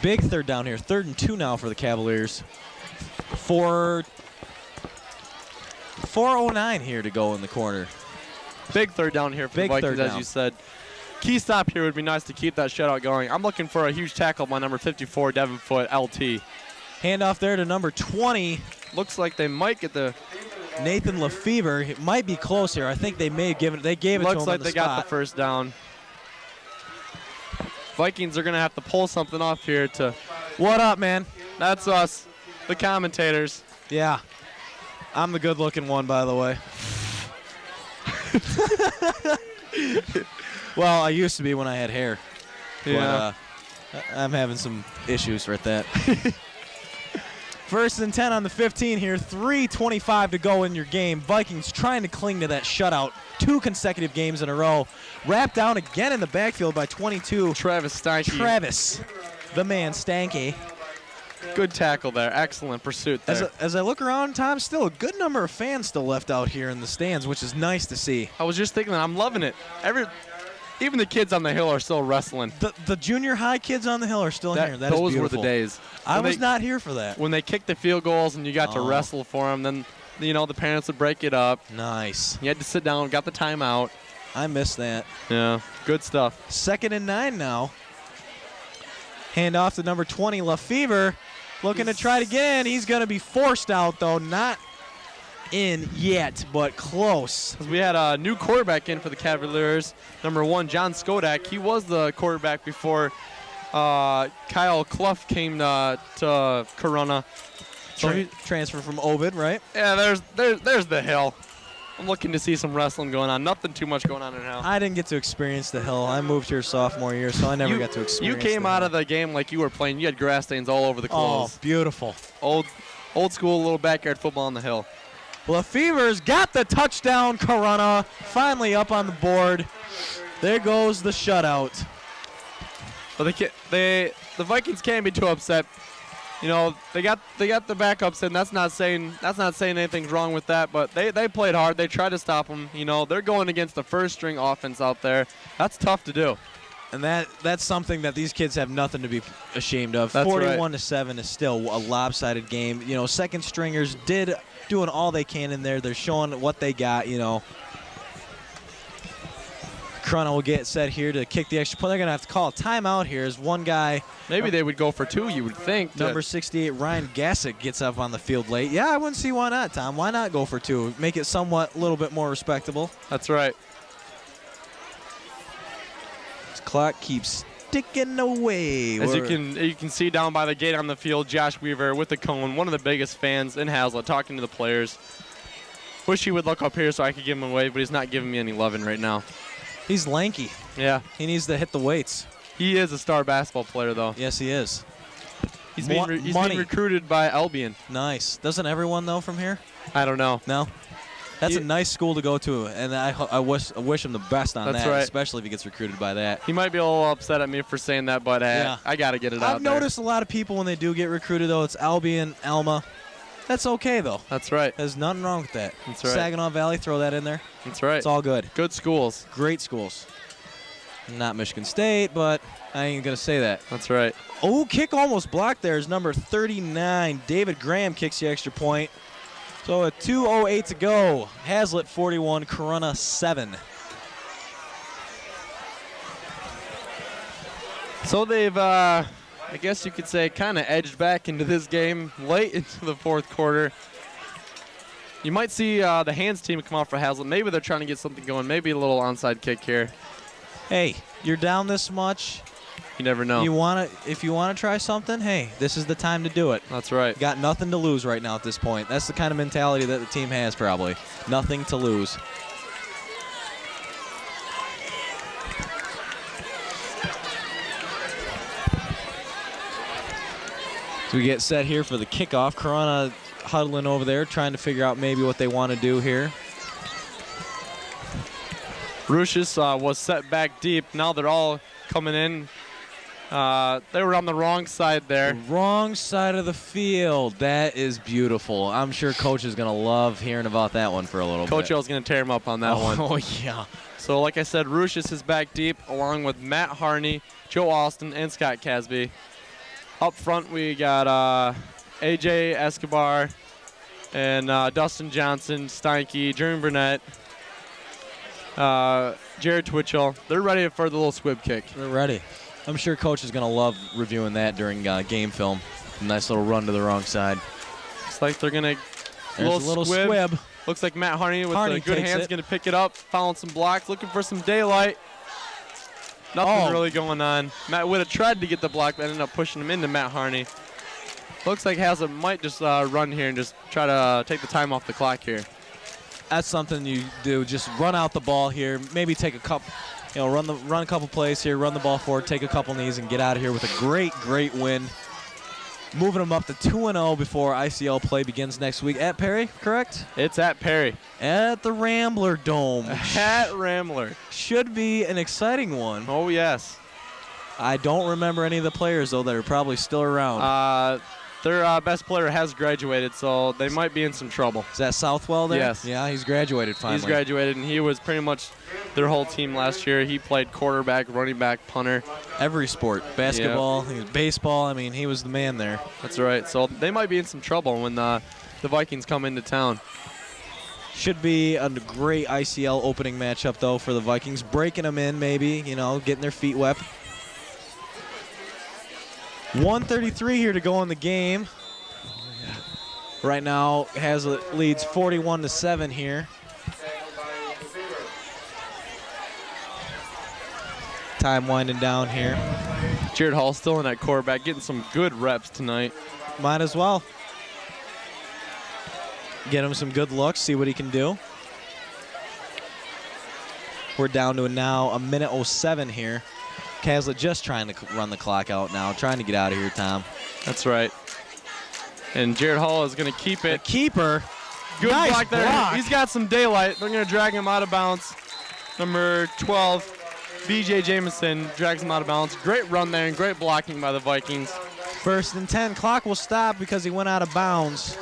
Big 3rd down here. 3rd and 2 now for the Cavaliers. 4:09 here to go in the corner. Big 3rd down here for the Vikings, as you said. Key stop here would be nice to keep that shutout going. I'm looking for a huge tackle by number 54, Devin Foote, LT. Handoff there to number 20. Looks like they might get the Nathan Lefevre. It might be close here. I think they may have given it. They gave it to him on the spot. Looks like they got the 1st down. Vikings are going to have to pull something off here to. What up, man? That's us, the commentators. Yeah. I'm the good-looking one, by the way. Well, I used to be when I had hair. Yeah. But, I'm having some issues with that. 1st and 10 on the 15 here. 3:25 to go in your game. Vikings trying to cling to that shutout. 2 consecutive games in a row. Wrapped down again in the backfield by 22. Travis Steinke. Travis, the man, Stanky. Good tackle there. Excellent pursuit there. As I look around, Tom, still a good number of fans still left out here in the stands, which is nice to see. I was just thinking that. I'm loving it. Even the kids on the hill are still wrestling. The junior high kids on the hill are still here. That is those beautiful. were the days. I was not here for that. When they kicked the field goals and you got to wrestle for them, then the parents would break it up. Nice. You had to sit down, got the timeout. I missed that. Yeah, good stuff. 2nd and 9 now. Hand off to number 20, Lefevre. Looking to try to get in. He's going to be forced out, though. Not in yet, but close. We had a new quarterback in for the Cavaliers, number 1, John Skodak. He was the quarterback before Kyle Clough came to Corunna. So Transfer from Ovid, right? yeah, there's the hill. I'm looking to see some wrestling going on. Nothing too much going on in hell. I didn't get to experience the hill. I moved here sophomore year, so I never got to experience. You came the out hill. of the game like you were playing. You had grass stains all over the clothes. Oh, beautiful. Old school little backyard football on the hill. Lefevre's got the touchdown. Corunna finally up on the board. There goes the shutout. But the Vikings can't be too upset. You know, they got the backups in. That's not saying anything's wrong with that. But they played hard. They tried to stop them. You know, they're going against the first string offense out there. That's tough to do. And that's something that these kids have nothing to be ashamed of. That's 41-7 is still a lopsided game. You know, second stringers doing all they can in there. They're showing what they got. You know. Corunna will get set here to kick the extra point. They're going to have to call a timeout here as one guy. Maybe they would go for 2, you would think. Number 68, Ryan Gassick, gets up on the field late. Yeah, I wouldn't see why not, Tom. Why not go for 2? Make it somewhat a little bit more respectable. That's right. This clock keeps ticking away. As you can see down by the gate on the field, Josh Weaver with the cone, one of the biggest fans in Hazlet, talking to the players. Wish he would look up here so I could give him away, but he's not giving me any loving right now. He's lanky. Yeah. He needs to hit the weights. He is a star basketball player, though. Yes, he is. He's being recruited by Albion. Nice. Doesn't everyone know from here? I don't know. No? That's a nice school to go to, and I wish him the best on That's that, right. especially if he gets recruited by that. He might be a little upset at me for saying that, but Yeah. I got to get it out I've there. noticed a lot of people when they do get recruited, though, it's Albion, Alma. That's okay, though. That's right. There's nothing wrong with that. That's right. Saginaw Valley, throw that in there. That's right. It's all good. Good schools. Great schools. Not Michigan State, but I ain't going to say that. That's right. Oh, kick almost blocked there is number 39. David Graham kicks the extra point. So a 2:08 to go. Hazlet 41, Corunna 7. So they've, I guess you could say, kind of edged back into this game late into the fourth quarter. You might see the hands team come out for Hazlet. Maybe they're trying to get something going. Maybe a little onside kick here. Hey, you're down this much. You never know. If you want to try something, hey, this is the time to do it. That's right. Got nothing to lose right now at this point. That's the kind of mentality that the team has probably. Nothing to lose. So we get set here for the kickoff. Corunna huddling over there, trying to figure out maybe what they want to do here. Rucius was set back deep. Now they're all coming in. They were on the wrong side there. The wrong side of the field. That is beautiful. I'm sure Coach is going to love hearing about that one for a little bit. Coach L's going to tear him up on that one. Oh, yeah. So, like I said, Rucius is back deep, along with Matt Harney, Joe Austin, and Scott Casby. Up front, we got A.J. Escobar and Dustin Johnson, Steinke, Jeremy Burnett, Jared Twitchell. They're ready for the little squib kick. They're ready. I'm sure Coach is going to love reviewing that during game film. Nice little run to the wrong side. Looks like they're going to There's a little squib. Looks like Matt Harney with Harney the good takes hands it. going to pick it up, following some blocks, looking for some daylight. Nothing really going on. Matt would have tried to get the block, but ended up pushing him into Matt Harney. Looks like Hazlet might just run here and just try to take the time off the clock here. That's something you do. Just run out the ball here. Maybe take a couple, run a couple plays here, run the ball forward, take a couple knees, and get out of here with a great win. Moving them up to 2-0 before ICL play begins next week at Perry, correct? It's at Perry. At the Rambler Dome. At Rambler. Should be an exciting one. Oh, yes. I don't remember any of the players, though, that are probably still around. Their best player has graduated, so they might be in some trouble. Is that Southwell there? Yes. Yeah, he's graduated finally. He's graduated, and he was pretty much their whole team last year. He played quarterback, running back, punter. Every sport. Basketball, baseball. I mean, he was the man there. That's right. So they might be in some trouble when the Vikings come into town. Should be a great ICL opening matchup, though, for the Vikings. Breaking them in, maybe, getting their feet wet. 1:33 here to go in the game. Right now, Hazlitt leads 41-7 here. Time winding down here. Jared Hall still in that quarterback, getting some good reps tonight. Might as well. Get him some good looks, see what he can do. We're down to now a minute 07 here. Hazlitt just trying to run the clock out now, trying to get out of here, Tom. That's right. And Jared Hall is going to keep it. The keeper. Good Nice block there. block. He's got some daylight. They're going to drag him out of bounds. Number 12, B.J. Jamison, drags him out of bounds. Great run there and great blocking by the Vikings. 1st and 10. Clock will stop because he went out of bounds.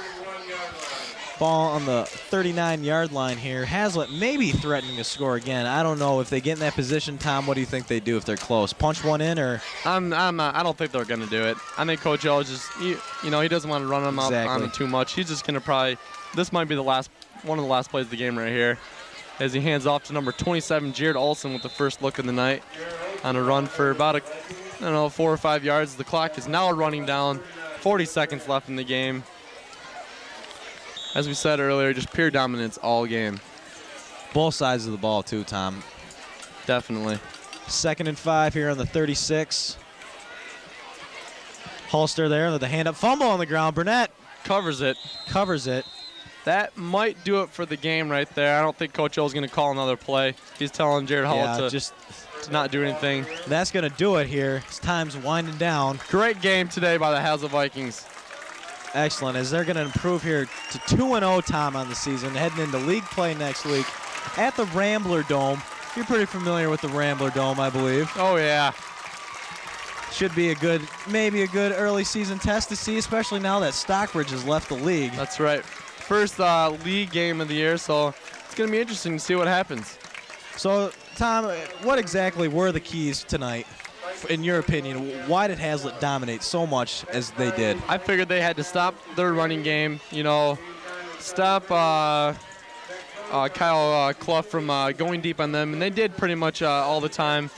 Ball on the 39-yard line here. Hazlitt maybe threatening to score again. I don't know if they get in that position. Tom, what do you think they do if they're close? Punch one in, or? I don't think they're going to do it. I think Coach O just, he doesn't want to run them out on it too much. He's just going to probably, this might be the last, one of the last plays of the game right here, as he hands off to number 27, Jared Olson, with the first look of the night on a run for about 4 or 5 yards. The clock is now running down. 40 seconds left in the game. As we said earlier, just pure dominance all game. Both sides of the ball, too, Tom. Definitely. 2nd and 5 here on the 36. Holster there with the hand-up fumble on the ground. Burnett Covers it. covers it. That might do it for the game right there. I don't think Coach O is going to call another play. He's telling Jared Hall to not do anything. That's going to do it here. As time's winding down. Great game today by the Hazlitt Vikings. Excellent, as they're going to improve here to 2-0, Tom, on the season, heading into league play next week at the Rambler Dome. You're pretty familiar with the Rambler Dome, I believe. Oh, yeah. Should be maybe a good early season test to see, especially now that Stockbridge has left the league. That's right. First league game of the year, so it's going to be interesting to see what happens. So, Tom, what exactly were the keys tonight, in your opinion? Why did Hazlitt dominate so much as they did? I figured they had to stop their running game, stop Kyle Clough from going deep on them, and they did pretty much all the time.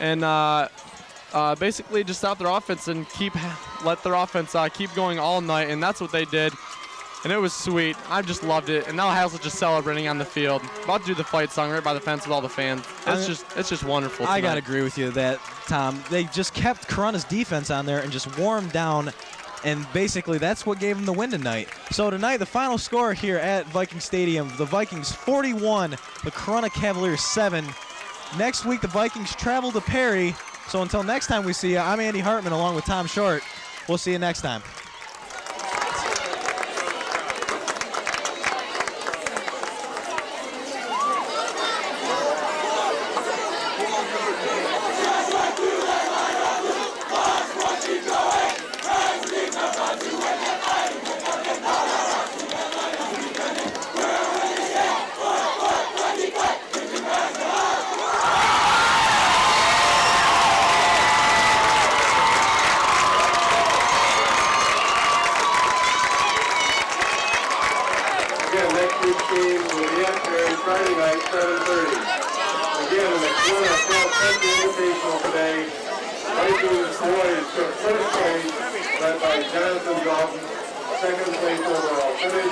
And basically just stop their offense and let their offense keep going all night, and that's what they did. And it was sweet. I just loved it. And now Hazlitt just celebrating on the field, about to do the fight song right by the fence with all the fans. It's just wonderful tonight. I got to agree with you that, Tom, they just kept Corunna's defense on there and just wore them down, and basically that's what gave them the win tonight. So tonight, the final score here at Viking Stadium, the Vikings 41, the Corunna Cavaliers 7. Next week, the Vikings travel to Perry. So until next time we see you, I'm Andy Hartman along with Tom Short. We'll see you next time. Friday night, 7:30. Again, in the Corunna 12th Invitational today, Vikings boys took first place, led by Jonathan Dalton, second place overall finish.